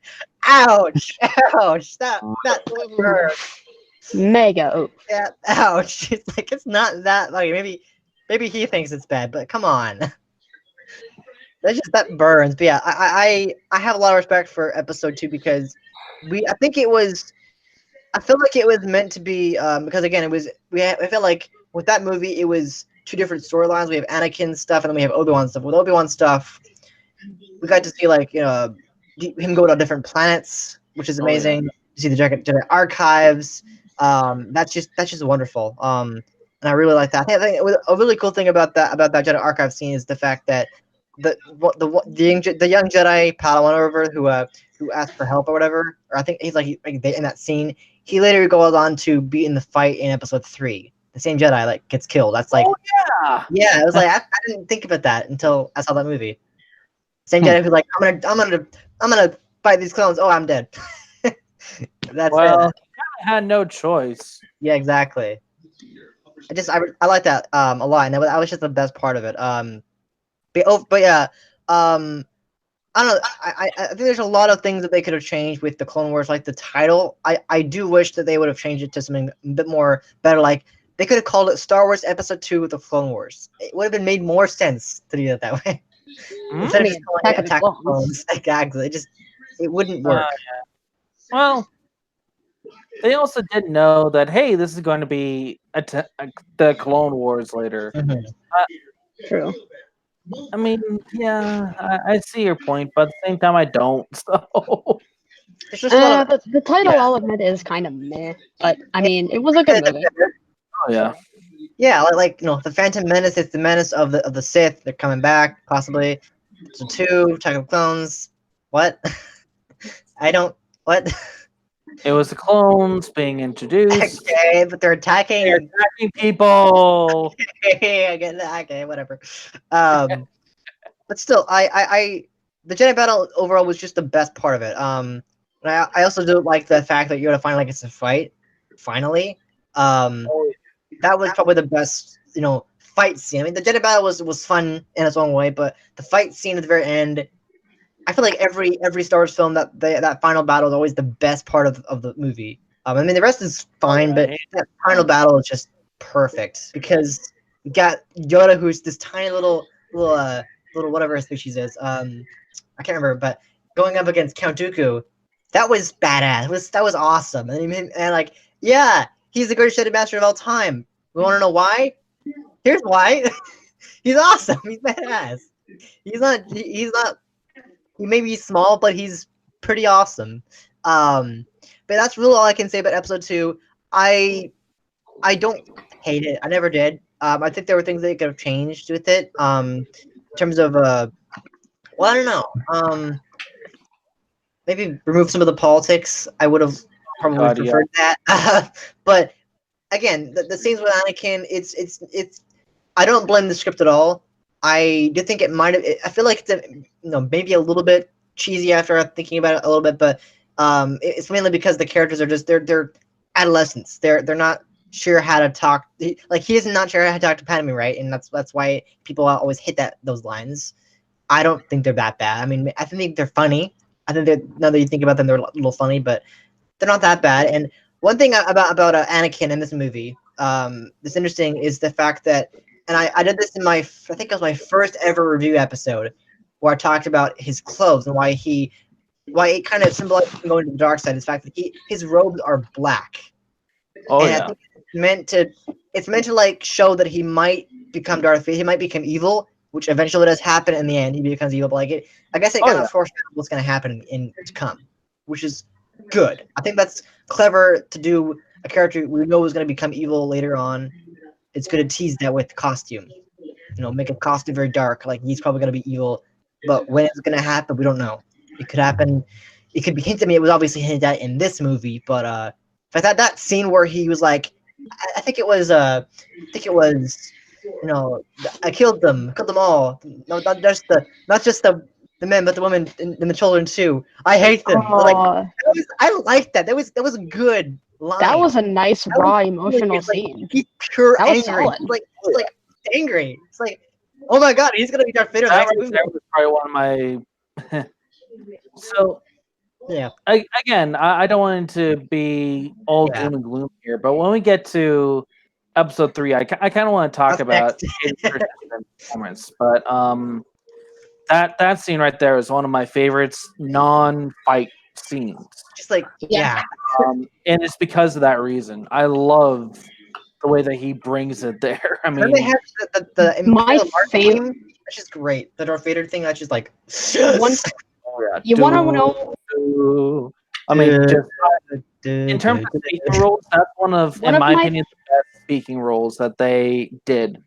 ouch, that hurts. Mega. Yeah, ouch. It's like it's not that like maybe he thinks it's bad, but come on. That burns. But yeah, I have a lot of respect for episode 2 because I feel like it was meant to be because again I felt like with that movie it was 2 different storylines. We have Anakin stuff and then we have Obi-Wan stuff. With Obi-Wan stuff, we got to see like him go to different planets, which is amazing. You see the Jedi archives. That's just wonderful. And I really like that. I think a really cool thing about that Jedi archive scene is the fact that the young Jedi Padawan who asked for help or whatever, or I think he's in that scene, he later goes on to be in the fight in episode 3. The same Jedi gets killed. That's like, yeah. It was like I didn't think about that until I saw that movie. Same Jedi who's like, I'm gonna fight these clones. Oh, I'm dead. That's I had no choice. Yeah, exactly. I like that a lot, and that was just the best part of it. But yeah, I don't know. I think there's a lot of things that they could have changed with the Clone Wars, like the title. I do wish that they would have changed it to something a bit more better. Like they could have called it Star Wars Episode 2 with the Clone Wars. It would have made more sense to do it that way. Instead of just calling it Attack of the Clones. Exactly. It wouldn't work. Well, they also didn't know that, hey, this is going to be the Clone Wars later. Mm-hmm. True. I mean, yeah, I see your point, but at the same time, I don't. So it's just the title, I'll admit, is kind of meh. But I mean, it was a good movie. Oh yeah. Yeah, the Phantom Menace is the menace of the Sith. They're coming back, possibly. So 2, Attack of Clones. What? I don't. What? It was the clones being introduced. Okay, but they're attacking. They're attacking people. Okay, I get that. Okay, whatever. But still, the Jedi battle overall was just the best part of it. And I also do like the fact that Yoda finally gets to fight. Finally, that was probably the best, fight scene. I mean, the Jedi battle was fun in its own way, but the fight scene at the very end, I feel like every Star Wars film that final battle is always the best part of the movie. I mean, the rest is fine, but that final battle is just perfect because you got Yoda, who's this tiny little whatever his species is. I can't remember, but going up against Count Dooku, that was badass. That was awesome. And like, yeah, he's the greatest Jedi Master of all time. We want to know why? Here's why. He's awesome. He's badass. He's not. He may be small, but he's pretty awesome. But that's really all I can say about Episode 2. I don't hate it. I never did. I think there were things they could have changed with it. In terms of well, I don't know. Maybe remove some of the politics. I would have probably preferred that. But again, the scenes with Anakin, it's. I don't blame the script at all. I do think it might have. I feel like it's maybe a little bit cheesy after thinking about it a little bit, but it's mainly because the characters are just they're adolescents. They're not sure how to talk. He is not sure how to talk to Padme, right? And that's why people always hit those lines. I don't think they're that bad. I mean, I think they're funny. I think now that you think about them, they're a little funny, but they're not that bad. And one thing about Anakin in this movie, that's interesting is the fact that. And I did this in I think it was my first ever review episode, where I talked about his clothes and why it kind of symbolizes him going to the dark side. Is the fact that his robes are black. Oh, and I think it's meant to like show that he might become Darth Vader. He might become evil, which eventually does happen in the end. He becomes evil, but I guess it kind of foreshadows what's going to happen to come, which is good. I think that's clever to do a character we know is going to become evil later on. It's good to tease that with costume. Make a costume very dark, like he's probably going to be evil. But when it's going to happen, we don't know. It could happen. It could be hinted. I mean, it was obviously hinted at in this movie, but I thought that scene where he was like, I think it was, I killed them all. No, not just the men, but the women and the children too. I hate them. I liked that. That was good. Line. That was a nice, raw, emotional scene. He's pure that was angry. Solid. He's like angry. It's like, oh my god, he's gonna be Darth Vader. That was probably one of my. So, yeah. I don't want it to be all doom and gloom here, but when we get to Episode 3, I kind of want to talk about performance. But that scene right there is one of my favorites, non-fight scenes. Just like and it's because of that reason. I love the way that he brings it there. I mean, they have my favorite. That's just great. The Darth Vader thing. That's just like. You want to know? I mean, in terms of speaking roles, that's one of in my opinion, the best speaking roles that they did.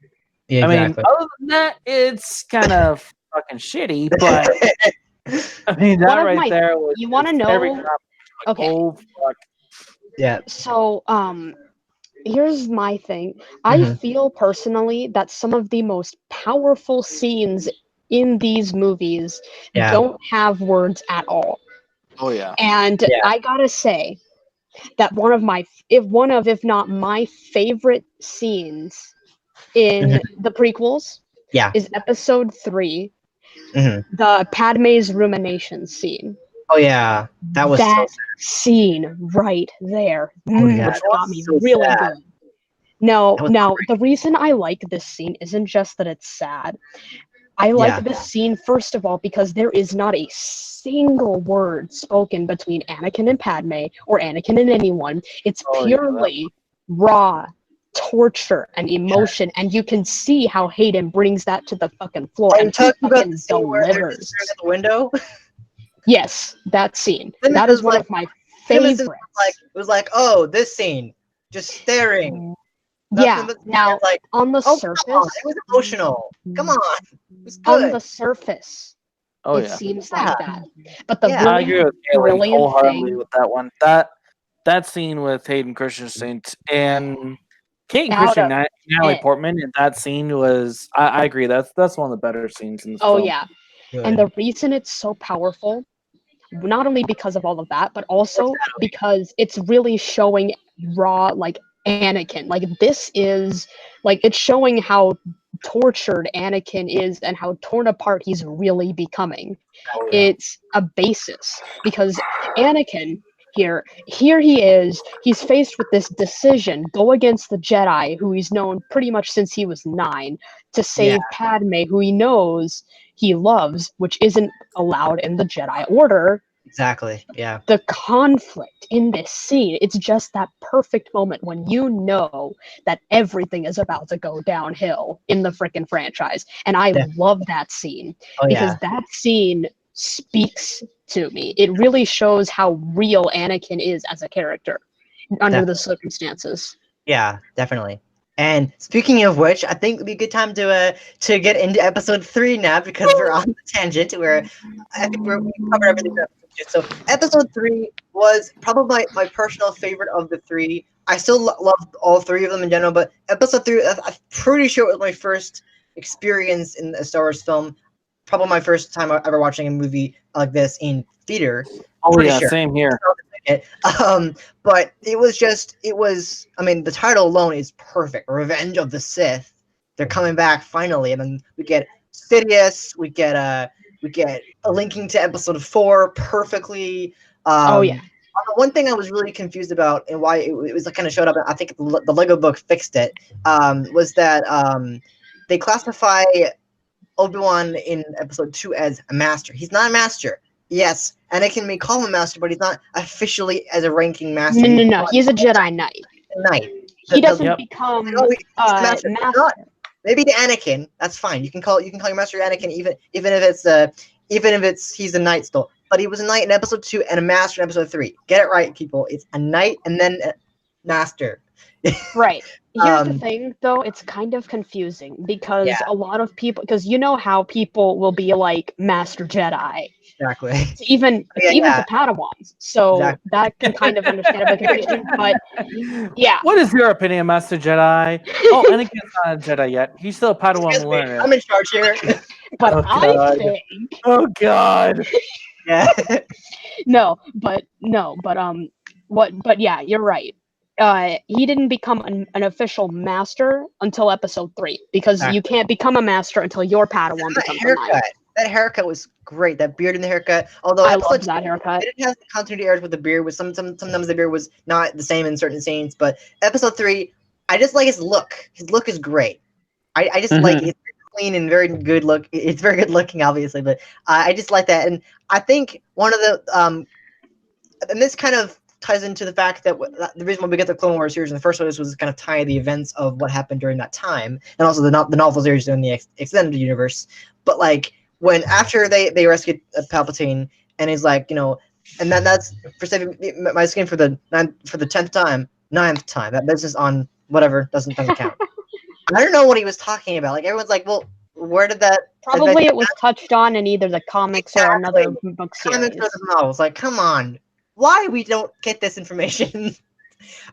Yeah, exactly. I mean, other than that, it's kind of fucking shitty, but. I mean, that right there was. You want to know? Okay. Oh, fuck. Yeah. So, here's my thing. I feel personally that some of the most powerful scenes in these movies don't have words at all. Oh yeah. And I gotta say that one of if not my favorite scenes in the prequels is Episode 3. The Padme's rumination scene. Oh yeah, that was that scene right there. Got me so really sad. good. Now, the reason I like this scene isn't just that it's sad. I like this scene first of all because there is not a single word spoken between Anakin and Padme or Anakin and anyone. It's purely raw torture and emotion, and you can see how Hayden brings that to the fucking floor and talking about the scene where they're staring at the window. Yes, that scene. That is one of my favorites. It was like, oh, this scene, just staring. Yeah. Now, on the surface, it was emotional. Come on, it was good. On the surface, it seems like that. But the I agree with Kaylee wholeheartedly with that one. That that scene with Hayden Christensen and Kate and Out Christian of Natalie it. Portman in that scene was I agree that's one of the better scenes in the Oh film. yeah, and the reason it's so powerful, not only because of all of that, but also because it's really showing raw like Anakin. Like this is like it's showing how tortured Anakin is and how torn apart he's really becoming. Oh, yeah. It's a basis because Anakin here he is, he's faced with this decision: go against the Jedi who he's known pretty much since he was 9, to save Padme who he knows he loves, which isn't allowed in the Jedi Order. Exactly. Yeah. The conflict in this scene, it's just that perfect moment when you know that everything is about to go downhill in the freaking franchise. And I love that scene because that scene speaks to me. It really shows how real Anakin is as a character under the circumstances. Yeah, definitely. And speaking of which, I think it'd be a good time to get into episode 3 now because we're on the tangent where I think we covered everything. So episode 3 was probably my personal favorite of the 3. I still love all 3 of them in general, but episode 3, I'm pretty sure it was my first experience in a Star Wars film. Probably my first time ever watching a movie like this in theater. Oh yeah, same here. But it was I mean, the title alone is perfect. Revenge of the Sith. They're coming back finally, and then we get Sidious, we get a linking to episode 4 perfectly. One thing I was really confused about and why it was kind of showed up, I think the Lego book fixed it, was that they classify Obi-Wan in episode 2 as a master. He's not a master. Yes, Anakin may call him a master, but he's not officially as a ranking master. No. He's a Jedi Knight. He doesn't become master. Maybe to Anakin, that's fine. You can call your master Anakin, even if he's a knight still. But he was a knight in episode 2 and a master in episode 3. Get it right, people. It's a knight and then a master. Right. Here's the thing, though. It's kind of confusing because a lot of people, because you know how people will be like Master Jedi. Exactly. It's even to Padawans. So that can kind of understand a confusion. But yeah. What is your opinion, Master Jedi? Oh, Anakin's not a Jedi yet. He's still a Padawan learner. I'm in charge here. But I think. Oh God. Yeah. But yeah, you're right. He didn't become an official master until episode 3 because you can't become a master until your Padawan becomes a knight. That haircut was great. That beard and the haircut. Although I love that haircut. It has continuity errors with the beard. With sometimes the beard was not the same in certain scenes. But episode 3, I just like his look. His look is great. I just like it. It's very clean and very good look. It's very good looking, obviously, but I just like that. And I think one of the and this kind of ties into the fact that the reason why we get the Clone Wars series in the first place was kind of tie the events of what happened during that time, and also the novel series in the extended universe. But like after they rescued Palpatine, and he's like, and then that's for saving my skin for the 9th time. That business on whatever doesn't count. I don't know what he was talking about. Like everyone's like, well, where did that? Probably it was touched on in either the comics or another book series. Comics or the novels. Like, come on. Why we don't get this information?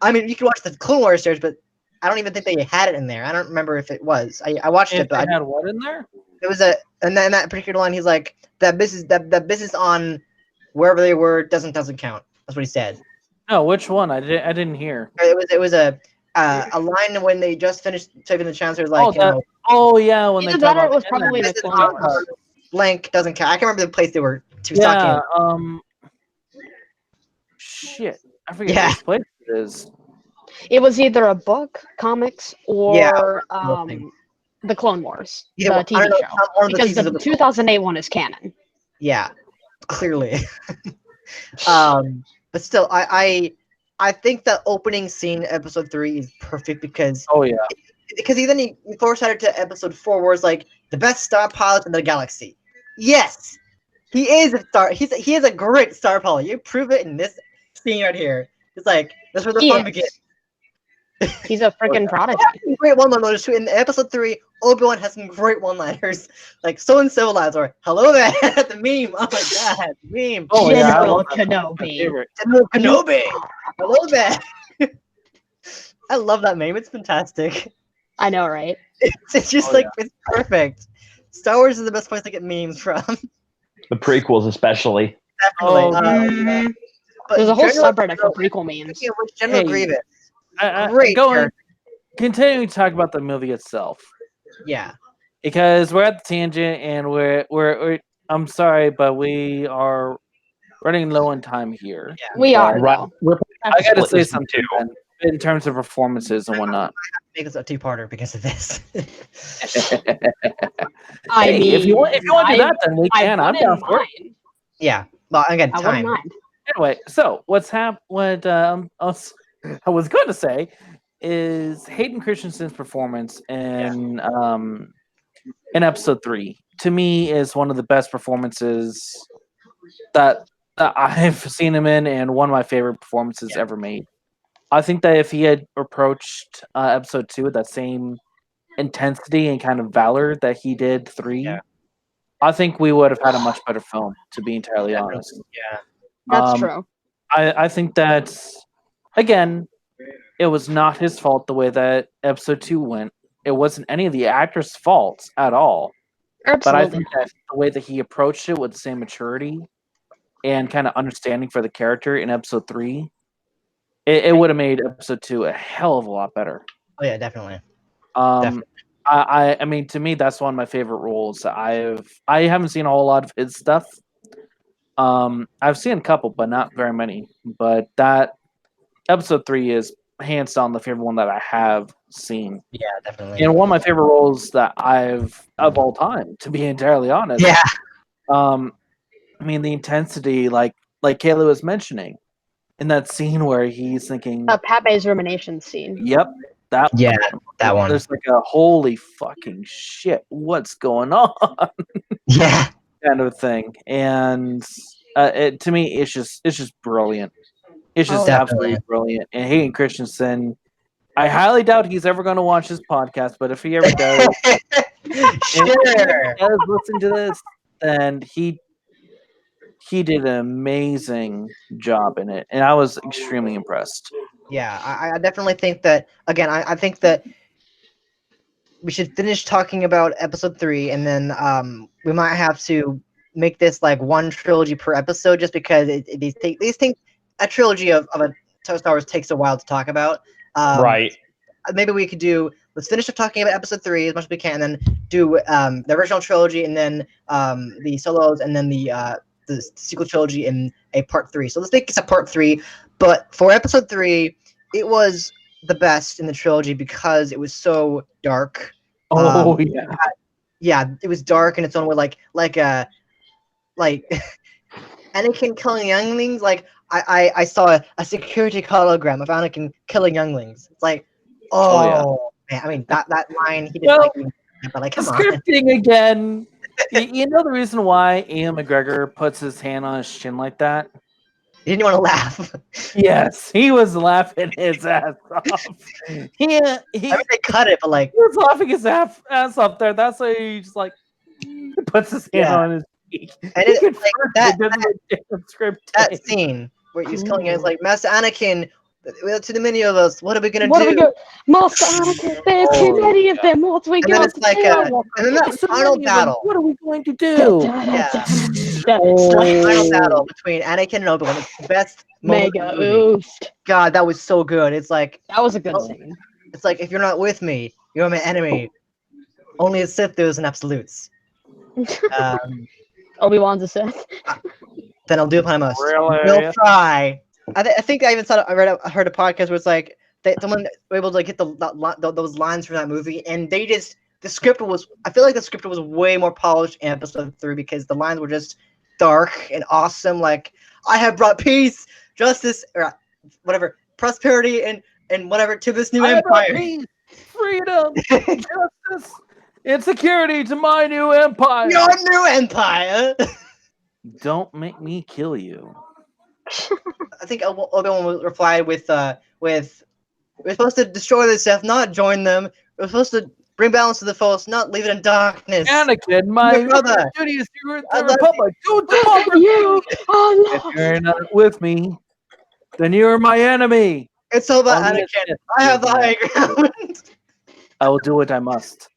I mean, you can watch the Clone Wars series, but I don't even think they had it in there. I don't remember if it was. I watched it, but I had what in there? It was and then that particular line, he's like, that business on wherever they were doesn't count. That's what he said. No, which one? I didn't hear. It was a line when they just finished saving the Chancellor. Like, when they talk about it was probably the Clone Wars. Blank doesn't count. I can't remember the place they were talking. Shit, I forget which place it is. It was either a book, comics, or the Clone Wars, the TV show. Because the 2008 one is canon. Yeah, clearly. But still, I think the opening scene, episode 3, is perfect because he foreshadowed to episode 4, where it's like the best star pilot in the galaxy. Yes, he is a star. He is a great star pilot. You prove it in this scene right here. It's like that's where the fun begins. He's a freaking prodigy. Great one-liners too. In episode 3, Obi-Wan has some great one-liners, like "so uncivilized" or "hello there." The meme. Oh my god, meme. Oh yeah, I General love that. My Kenobi. favorite. General Kenobi. Hello there. I love that meme. It's fantastic. I know, right? It's just it's perfect. Star Wars is the best place to get memes from. The prequels, especially. Definitely. Oh, But There's a whole General subreddit for Kenobi- prequel memes. speaking of which, General Hey. Grievous. I continuing to talk about the movie itself, Yeah. because we're at the tangent and we're I'm sorry, but we are running low on time here. Yeah. We are, Right. though. We're I gotta split say this in something two. Ben, in terms of performances and whatnot. Make this a two-parter because of this. I Hey, mean, if you want to do that, then we I can. I'm wouldn't down for it. mind. Yeah. Well, again, I wouldn't time. mind. Anyway, so what I was going to say is Hayden Christensen's performance in episode 3 to me is one of the best performances that I've seen him in, and one of my favorite performances ever made. I think that if he had approached episode 2 with that same intensity and kind of valor that he did 3, I think we would have had a much better film, to be entirely honest. Yeah. That's true. I think that, again, it was not his fault the way that episode 2 went. It wasn't any of the actors' faults at all. But I Absolutely. think that the way that he approached it with the same maturity and kind of understanding for the character in episode 3, it would have made episode 2 a hell of a lot better. Oh yeah, definitely. I mean, to me, that's one of my favorite roles. I haven't seen a whole lot of his stuff. I've seen a couple, but not very many. But that episode 3 is hands down the favorite one that I have seen. Yeah, definitely. And one of my favorite roles that I've of all time, to be entirely honest. Yeah. I mean, the intensity, like Kaylee was mentioning, in that scene where he's thinking, Pape's rumination scene. "Yep, that one. There's like a holy fucking shit, what's going on?" Yeah. kind of thing, and to me, it's just brilliant. It's just absolutely brilliant. And Hayden Christensen, I highly doubt he's ever going to watch this podcast, but if he ever does, does listen to this, then he did an amazing job in it, and I was extremely impressed. Yeah, I definitely think that, again, I think that we should finish talking about episode 3, and then we might have to make this like one trilogy per episode, just because these things, a trilogy of a Star Wars takes a while to talk about. Right. Maybe we could let's finish up talking about episode 3 as much as we can, and then do the original trilogy, and then the solos, and then the sequel trilogy in a part 3. So let's make this a part 3. But for episode 3, it was the best in the trilogy because it was so dark. Oh Yeah, it was dark in its own way, like Anakin killing younglings. Like I saw a security hologram of Anakin killing younglings. It's like, man, I mean that line he didn't but like, come on. Scripting again. You know the reason why Ian McGregor puts his hand on his chin like that? He didn't want to laugh. Yes, he was laughing his ass off. I mean, they cut it, but like he was laughing his ass off there. That's why he just like puts his hand on his cheek. And it's like that scene scene where he's killing it. It's like, Master Anakin, to the many of us, what are we gonna do? Master Anakin, there's too many of them. What are we going to do? And then that final battle. What are we going to do? Final battle between Anakin and Obi-Wan. It's the best Mega oost. God, that was so good. It's like that was a good scene. It's like, if you're not with me, you're my enemy. Only a Sith does an absolutes. Obi-Wan's a Sith. Then I'll do upon a must. Really? We'll try. I think I even heard a podcast where it's like someone was able to get those lines from that movie, and the script was. I feel like the script was way more polished in episode 3 because the lines were just dark and awesome. Like, I have brought peace, justice, or whatever, prosperity, and whatever to this new empire. Peace, freedom, justice, and security to my new empire. Your new empire. Don't make me kill you. I think Obi-Wan replied with We're supposed to destroy this stuff, not join them. We're supposed to bring balance to the Force, not leave it in darkness. Anakin, my brother. duty is to I the love Republic. To democracy. You are If lost. you're not with me, then you're my enemy. It's all about Only Anakin. a- I have the high ground. I will do what I must.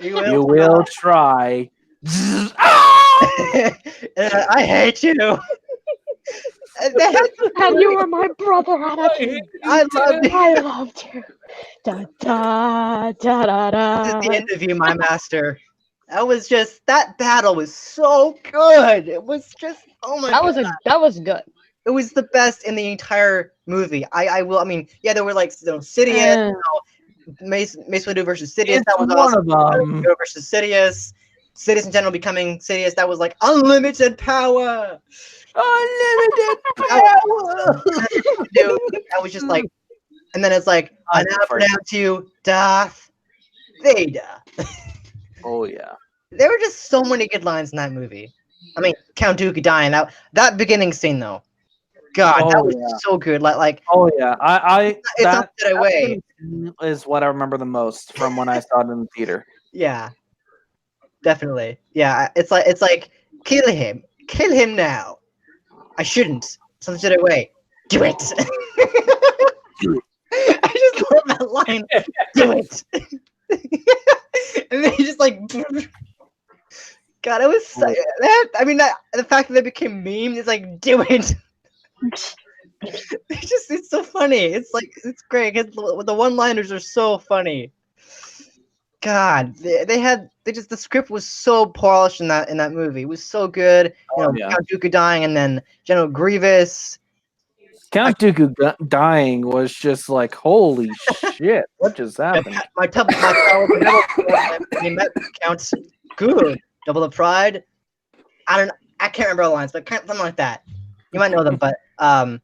You You will try. I hate you. And you were my brother, Anakin. I love you. I loved you. Da da da da This is da. the end of you, my master. That battle was so good. It was just That was good. it was the best in the entire movie. I mean, yeah, there were like Sidious, Eh. Mace Windu versus Sidious. It's That was one awesome. of them. Yoda versus Sidious. Sidious in general becoming Sidious. That was like unlimited power. Unlimited power. Dude, that was just like, and then it's like, I now pronounce you Darth Vader. Oh yeah. There were just so many good lines in that movie. I mean, Count Dooku dying. That beginning scene though, God, that was so good. Like, oh yeah. it's not that away. Is what I remember the most from when I saw it in the theater. Yeah, definitely. Yeah, it's like kill him now. I shouldn't. Some shit away. Do it. I just love that line. Do it. And then he just like. God, it was that. I mean, the fact that they became memes is like, do it. It's so funny. It's like it's great. The one-liners are so funny. God, the script was so polished in that movie. It was so good. Count Dooku dying, and then General Grievous. Count Dooku dying was just like, holy shit! What just happened? My counts good. Double the Pride. I can't remember all the lines, but something like that. You might know them, but the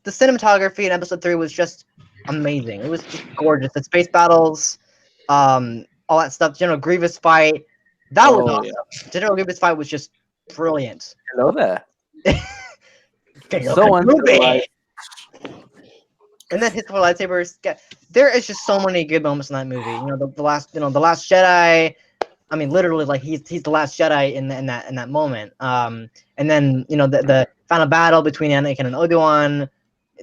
cinematography in Episode 3 was just amazing. It was just gorgeous. The space battles, all that stuff. General Grievous fight. That was awesome. Yeah. General Grievous fight was just brilliant. Hello there. So movie. And then his four lightsabers. There is just so many good moments in that movie. The last Jedi. I mean, literally, like he's the last Jedi in that moment. And then the final battle between Anakin and Obi-Wan,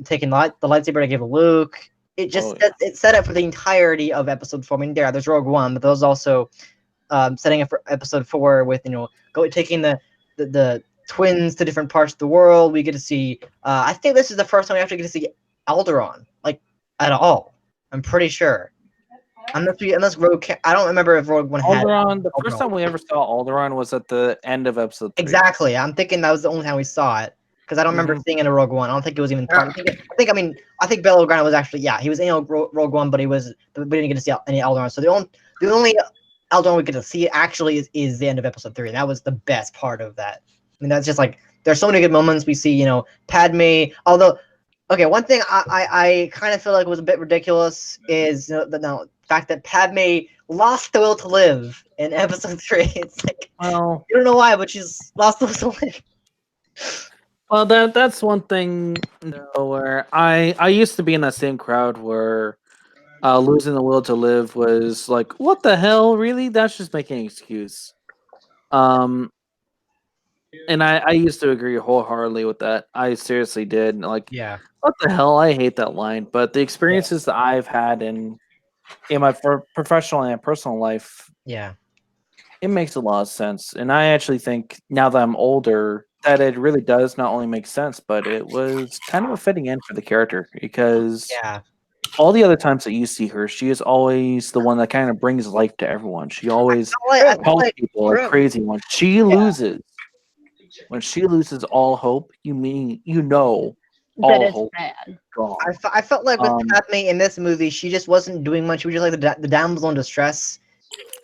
taking the lightsaber to give Luke. It just it set up for the entirety of Episode 4. I mean, there's Rogue One, but there's also setting up for Episode 4 with taking the twins to different parts of the world. We get to see. I think this is the first time we actually get to see Alderaan like at all. I'm pretty sure. Unless Rogue, I don't remember if Rogue One had Alderaan. The first time we ever saw Alderaan was at the end of Episode 3. Exactly. I'm thinking that was the only time we saw it because I don't remember seeing it in Rogue One. I don't think it was even part. I think Bail Organa was actually he was in Rogue One, but we didn't get to see any Alderaan. So the only Alderaan we get to see actually is the end of Episode 3. And that was the best part of that. I mean, that's just like there's so many good moments. We see Padme. Although, okay, one thing I kind of feel like was a bit ridiculous is the fact that Padme lost the will to live in Episode 3. It's like, you don't know why, but she's lost the will to live. Well, that's one thing where I used to be in that same crowd where losing the will to live was like, what the hell, really? That's just making an excuse. And I used to agree wholeheartedly with that. I seriously did. Like, what the hell? I hate that line. But the experiences that I've had in my professional and personal life, it makes a lot of sense. And I actually think now that I'm older, that it really does not only make sense, but it was kind of a fitting end for the character because all the other times that you see her, she is always the one that kind of brings life to everyone. She always helps people like crazy ones. She loses. When she loses all hope, all hope bad. Gone. I felt like with Padme in this movie, she just wasn't doing much. She was just like the damsel in distress.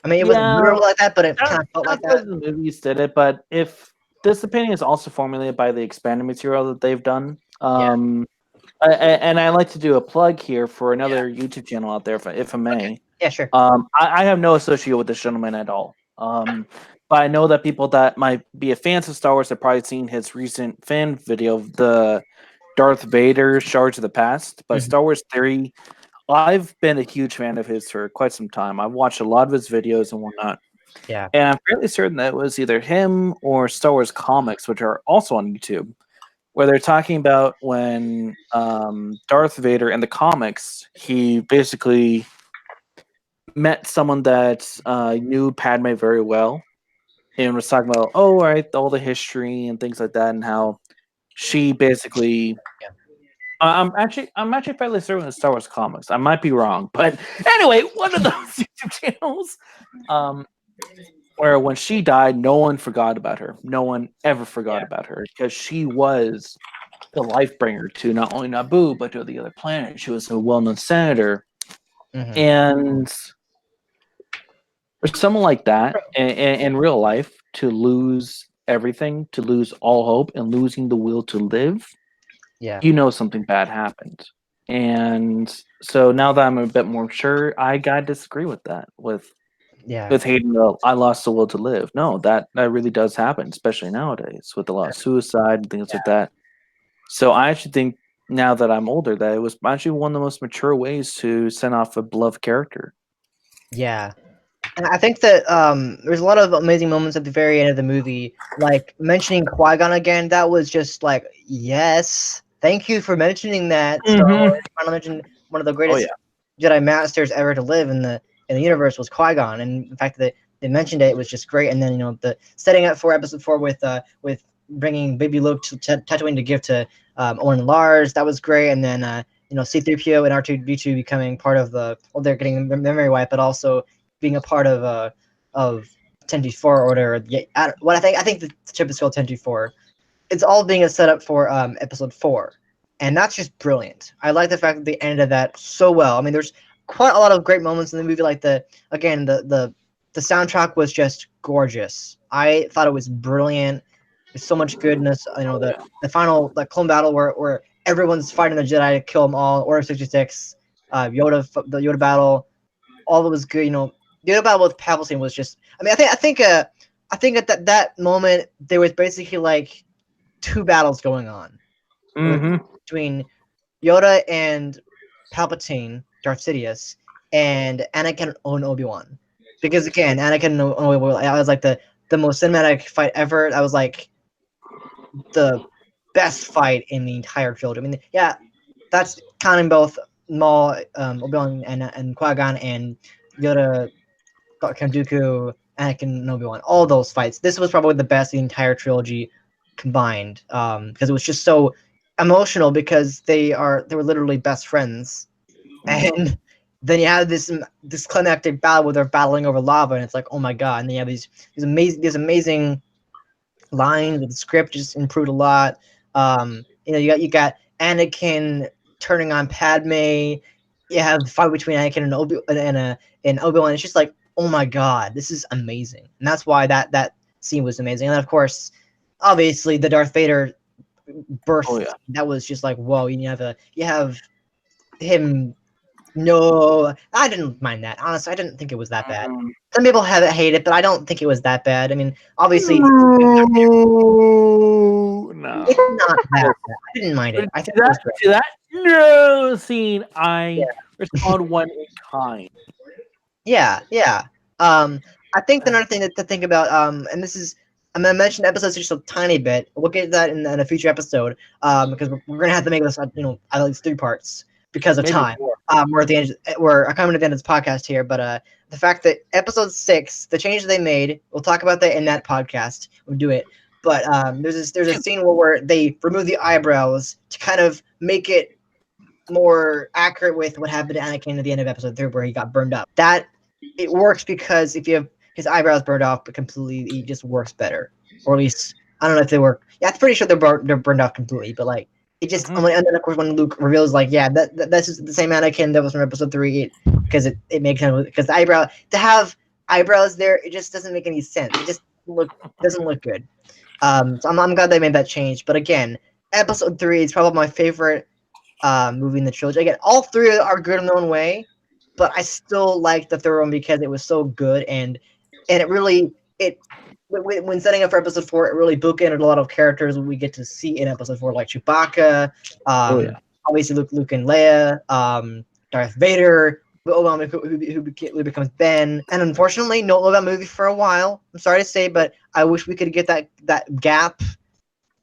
I mean, it wasn't literal like that, but it kind of felt like that. The movies did it, but if this opinion is also formulated by the expanded material that they've done, and I like to do a plug here for another YouTube channel out there, if I may. Okay. Yeah, sure. I have no association with this gentleman at all. But I know that people that might be fans of Star Wars have probably seen his recent fan video of the Darth Vader, Shards of the Past, but Star Wars Theory, I've been a huge fan of his for quite some time. I've watched a lot of his videos and whatnot. Yeah. And I'm fairly certain that it was either him or Star Wars comics, which are also on YouTube, where they're talking about when Darth Vader in the comics, he basically met someone that knew Padme very well and was talking about, all the history and things like that, and how she basically. I'm actually fairly certain it's Star Wars comics. I might be wrong, but anyway, one of those YouTube channels, where when she died, no one forgot about her. No one ever forgot about her because she was the life bringer to not only Naboo but to the other planets. She was a well-known senator, and for someone like that in real life to lose everything, to lose all hope, and losing the will to live. You know something bad happened. And so now that I'm a bit more sure, I gotta disagree with that. With Hayden, I lost the will to live. No, that really does happen, especially nowadays with a lot of suicide and things like that. So I actually think now that I'm older that it was actually one of the most mature ways to send off a beloved character. Yeah. And I think that there's a lot of amazing moments at the very end of the movie, like mentioning Qui-Gon again. That was just like, yes, thank you for mentioning that. Star Wars. Finally mentioned one of the greatest Jedi Masters ever to live in the universe was Qui-Gon, and the fact that they mentioned it was just great. And then the setting up for Episode 4 with bringing Baby Luke to Tatooine to give to Owen and Lars, that was great. And then C-3PO and R2-D2 becoming part of they're getting the memory wipe, but also being a part of 10G4 order. I think the ship is called 10G4. It's all being a setup for Episode 4, and that's just brilliant. I like the fact that they ended that so well. I mean, there's quite a lot of great moments in the movie. Like the soundtrack was just gorgeous. I thought it was brilliant. There's so much goodness. The final clone battle where everyone's fighting the Jedi to kill them all. Order 66, the Yoda battle, all that was good. The Yoda battle with Palpatine was just. I mean, I think at that moment there was basically like two battles going on between Yoda and Palpatine, Darth Sidious, and Anakin and Obi-Wan. Because again, Anakin and Obi-Wan, I was like the most cinematic fight ever. That was like the best fight in the entire trilogy. I mean, yeah, that's counting both Maul, Obi-Wan, and Qui-Gon, and Yoda, Count Dooku, Anakin, and Obi-Wan. All those fights. This was probably the best of the entire trilogy combined, because it was just so emotional because they were literally best friends, and then you have this climactic battle where they're battling over lava, and it's like, oh my god! And then you have these amazing lines. The script just improved a lot. You got Anakin turning on Padme. You have the fight between Anakin and Obi-Wan. It's just like, oh my god, this is amazing, and that's why that scene was amazing. And then, of course, obviously the Darth Vader birth. That was just like, whoa. You have him. No, I didn't mind that. Honestly, I didn't think it was that bad. Some people hate it, but I don't think it was that bad. I mean, obviously, No, it's not that bad. I didn't mind it. I think to that scene, I respond one in kind. Yeah. I think another thing to think about, and this is, I'm gonna mention episodes just a tiny bit. We'll get to that in a future episode, because we're gonna have to make this, at least 3 parts because of time. We're at the end. We're coming to the end of this podcast here, but the fact that episode 6, the changes they made, we'll talk about that in that podcast. We'll do it. But there's a scene where they remove the eyebrows to kind of make it more accurate with what happened to Anakin at the end of episode 3, where he got burned up. That it works because if you have his eyebrows burned off but completely, it just works better. Or at least, I don't know if they work. Yeah, I'm pretty sure they're burned off completely, but like it just. And then of course when Luke reveals like, yeah, that's just the same Anakin that was from episode 3, because it makes him, because the eyebrow, to have eyebrows there, it just doesn't make any sense. It just doesn't look good. So I'm glad they made that change. But again, episode 3 is probably my favorite movie in the trilogy. Again, all 3 are good in their own way, but I still like the third one because it was so good, and it really when setting up for episode 4, it really bookended a lot of characters we get to see in episode 4, like Chewbacca, obviously Luke and Leia, Darth Vader, who becomes Ben, and unfortunately, no Love that movie for a while. I'm sorry to say, but I wish we could get that gap.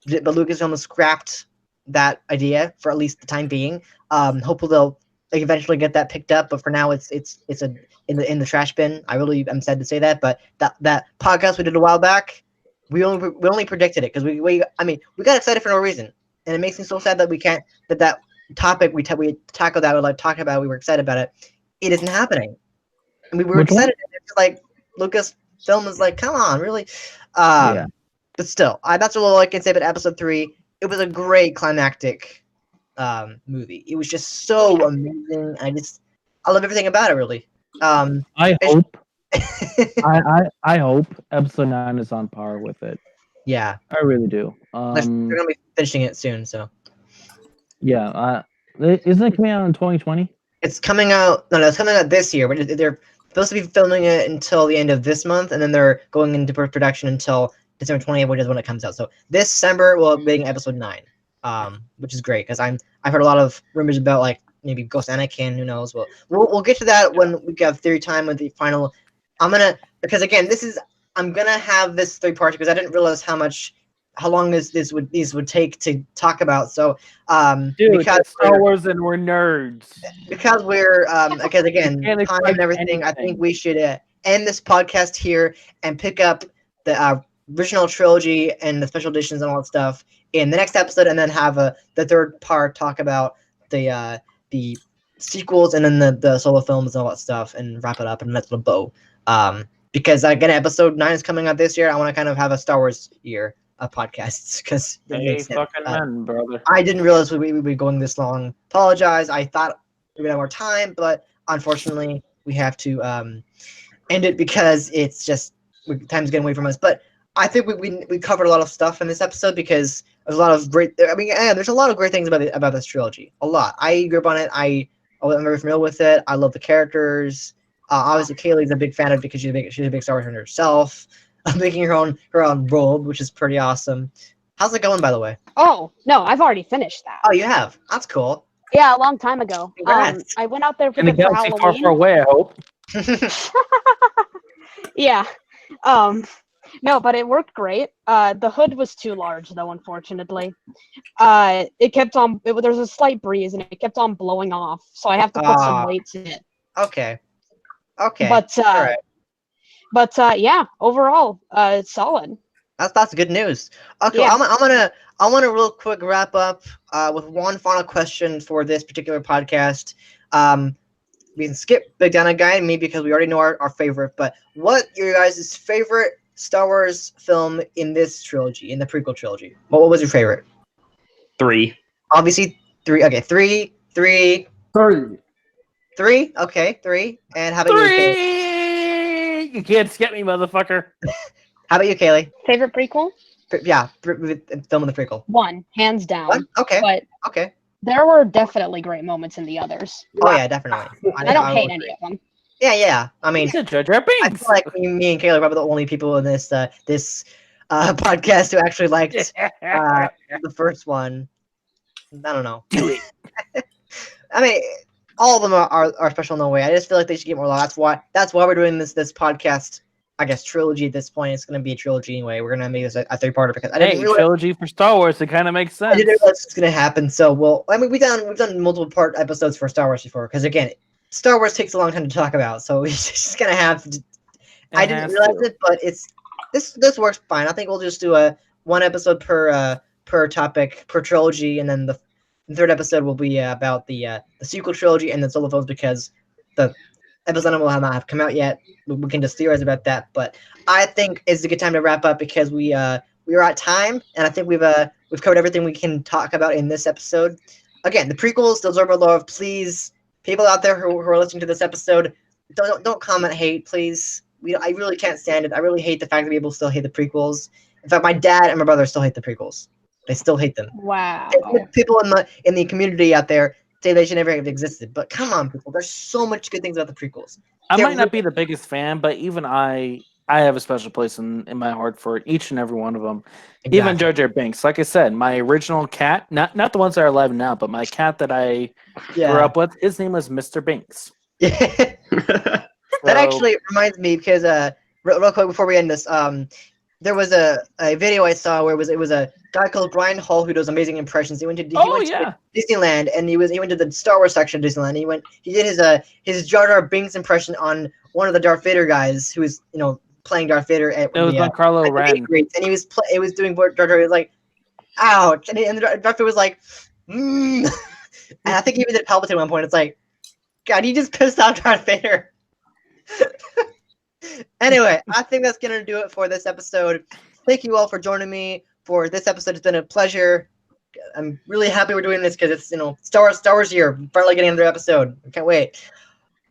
But Lucasfilm has scrapped that idea for at least the time being. Hopefully they'll eventually get that picked up, but for now it's in the trash bin. I really am sad to say that, but that podcast we did a while back, we only predicted it because we got excited for no reason, and it makes me so sad that we can't that topic we tackled that we like talking about, we were excited about it. It isn't happening, and we were excited. It's like Lucasfilm is like, come on, really? But still, that's all I can say about episode 3. It was a great climactic movie. It was just so amazing. I love everything about it, really. I hope I hope episode 9 is on par with it. Yeah, I really do. they're gonna be finishing it soon, so yeah. Isn't it coming out in 2020? it's coming out. No, it's coming out this year. But they're supposed to be filming it until the end of this month, and then they're going into production until December 20th, which is when it comes out. So this December we'll be getting episode 9, which is great because I've heard a lot of rumors about like maybe Ghost Anakin. Who knows? We'll get to that when we have theory time with the final. Because again, I'm gonna have this 3 parts because I didn't realize how long these would take to talk about. So Dude, because Star Wars and we're nerds. Because we're because again can't time expect and everything, I think we should end this podcast here and pick up the original trilogy and the special editions and all that stuff in the next episode, and then have the 3rd part talk about the sequels and then the solo films and all that stuff, and wrap it up and let's bow. Because again, episode 9 is coming out this year. I want to kind of have a Star Wars year of podcasts because brother. I didn't realize we would be going this long. Apologize. I thought we would have more time, but unfortunately, we have to end it because it's just time's getting away from us. But I think we covered a lot of stuff in this episode because there's a lot of great. There's a lot of great things about this trilogy. A lot. I grew up on it. I'm very familiar with it. I love the characters. Obviously, Kaylee's a big fan of it because she's a big Star Wars fan herself. Making her own robe, which is pretty awesome. How's it going, by the way? Oh no, I've already finished that. Oh, you have? That's cool. Yeah, a long time ago. Congrats. I went out there for In the galaxy far, far away, I hope. Yeah. No, but it worked great. The hood was too large, though, unfortunately. It kept on. There's a slight breeze, and it kept on blowing off. So I have to put some weights in it. Okay. But yeah, overall, it's solid. That's good news. Okay, Yeah. I want to real quick wrap up with one final question for this particular podcast. We can skip bigdinoguy, maybe because we already know our favorite. But what your guys' favorite Star Wars film in this trilogy, in the prequel trilogy? What was your favorite? 3. Obviously 3. Okay, 3. 3. 3. Okay, 3. And how about you, Kaylee? You can't skip me, motherfucker. How about you, Kaylee? Favorite prequel? Yeah, film of the prequel. 1, hands down. 1? Okay. But okay. there were definitely great moments in the others. Oh yeah, definitely. I don't hate any of them. Yeah. I mean, He's a judge our I feel like me and Kayla are probably the only people in this podcast who actually liked the first one. I don't know. Do it. I mean, all of them are special in no way. I just feel like they should get more love. That's why we're doing this podcast. I guess trilogy at this point. It's going to be a trilogy anyway. We're going to make this a 3-parter because I didn't realize trilogy for Star Wars. It kind of makes sense. I didn't realize it's going to happen. So we've done multiple part episodes for Star Wars before because again, Star Wars takes a long time to talk about. So we're just going to have to. I didn't realize it, but this works fine. I think we'll just do a 1 episode per topic per trilogy, and then the 3rd episode will be about the sequel trilogy and then solo films because the episode will not have come out yet. We can just theorize about that, but I think it's a good time to wrap up because we are at time, and I think we've covered everything we can talk about in this episode. Again, the prequels deserve our love. Please, people out there who are listening to this episode, don't comment hate, please. I really can't stand it. I really hate the fact that people still hate the prequels. In fact, my dad and my brother still hate the prequels. They still hate them. Wow. People in the community out there say they should never have existed, but come on, people. There's so much good things about the prequels. I might not be the biggest fan, but even I I have a special place in my heart for each and every one of them. Exactly. Even Jar Jar Binks. Like I said, my original cat, not the ones that are alive now, but my cat that I grew up with, his name was Mr. Binks. Yeah. That actually reminds me because real quick before we end this, there was a video I saw where it was a guy called Brian Hall who does amazing impressions. He went to Disneyland and he went to the Star Wars section of Disneyland. He did his Jar Jar Binks impression on one of the Darth Vader guys who was playing Darth Vader at it was Carlo Ren, and he was doing Jar Jar. He was like, ouch, and Darth Vader was like, and I think he even did Palpatine at one point. It's like, God, he just pissed off Darth Vader. Anyway, I think that's gonna do it for this episode. Thank you all for joining me for this episode. It's been a pleasure. I'm really happy we're doing this because it's Star Wars year. Finally getting another episode. I can't wait.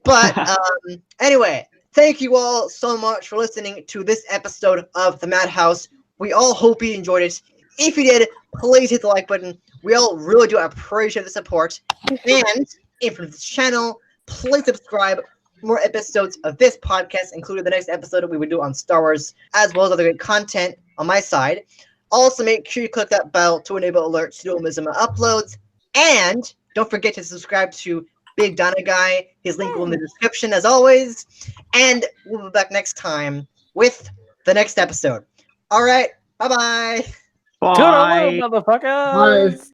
But anyway, thank you all so much for listening to this episode of the Madhouse. We all hope you enjoyed it. If you did, please hit the like button. We all really do appreciate the support. And if you're this channel, please subscribe. More episodes of this podcast, including the next episode we would do on Star Wars, as well as other good content on my side. Also, make sure you click that bell to enable alerts to Mizima uploads. And don't forget to subscribe to bigdinoguy. His link will in the description, as always. And we'll be back next time with the next episode. All right. Bye-bye. Bye. Motherfuckers. Bye.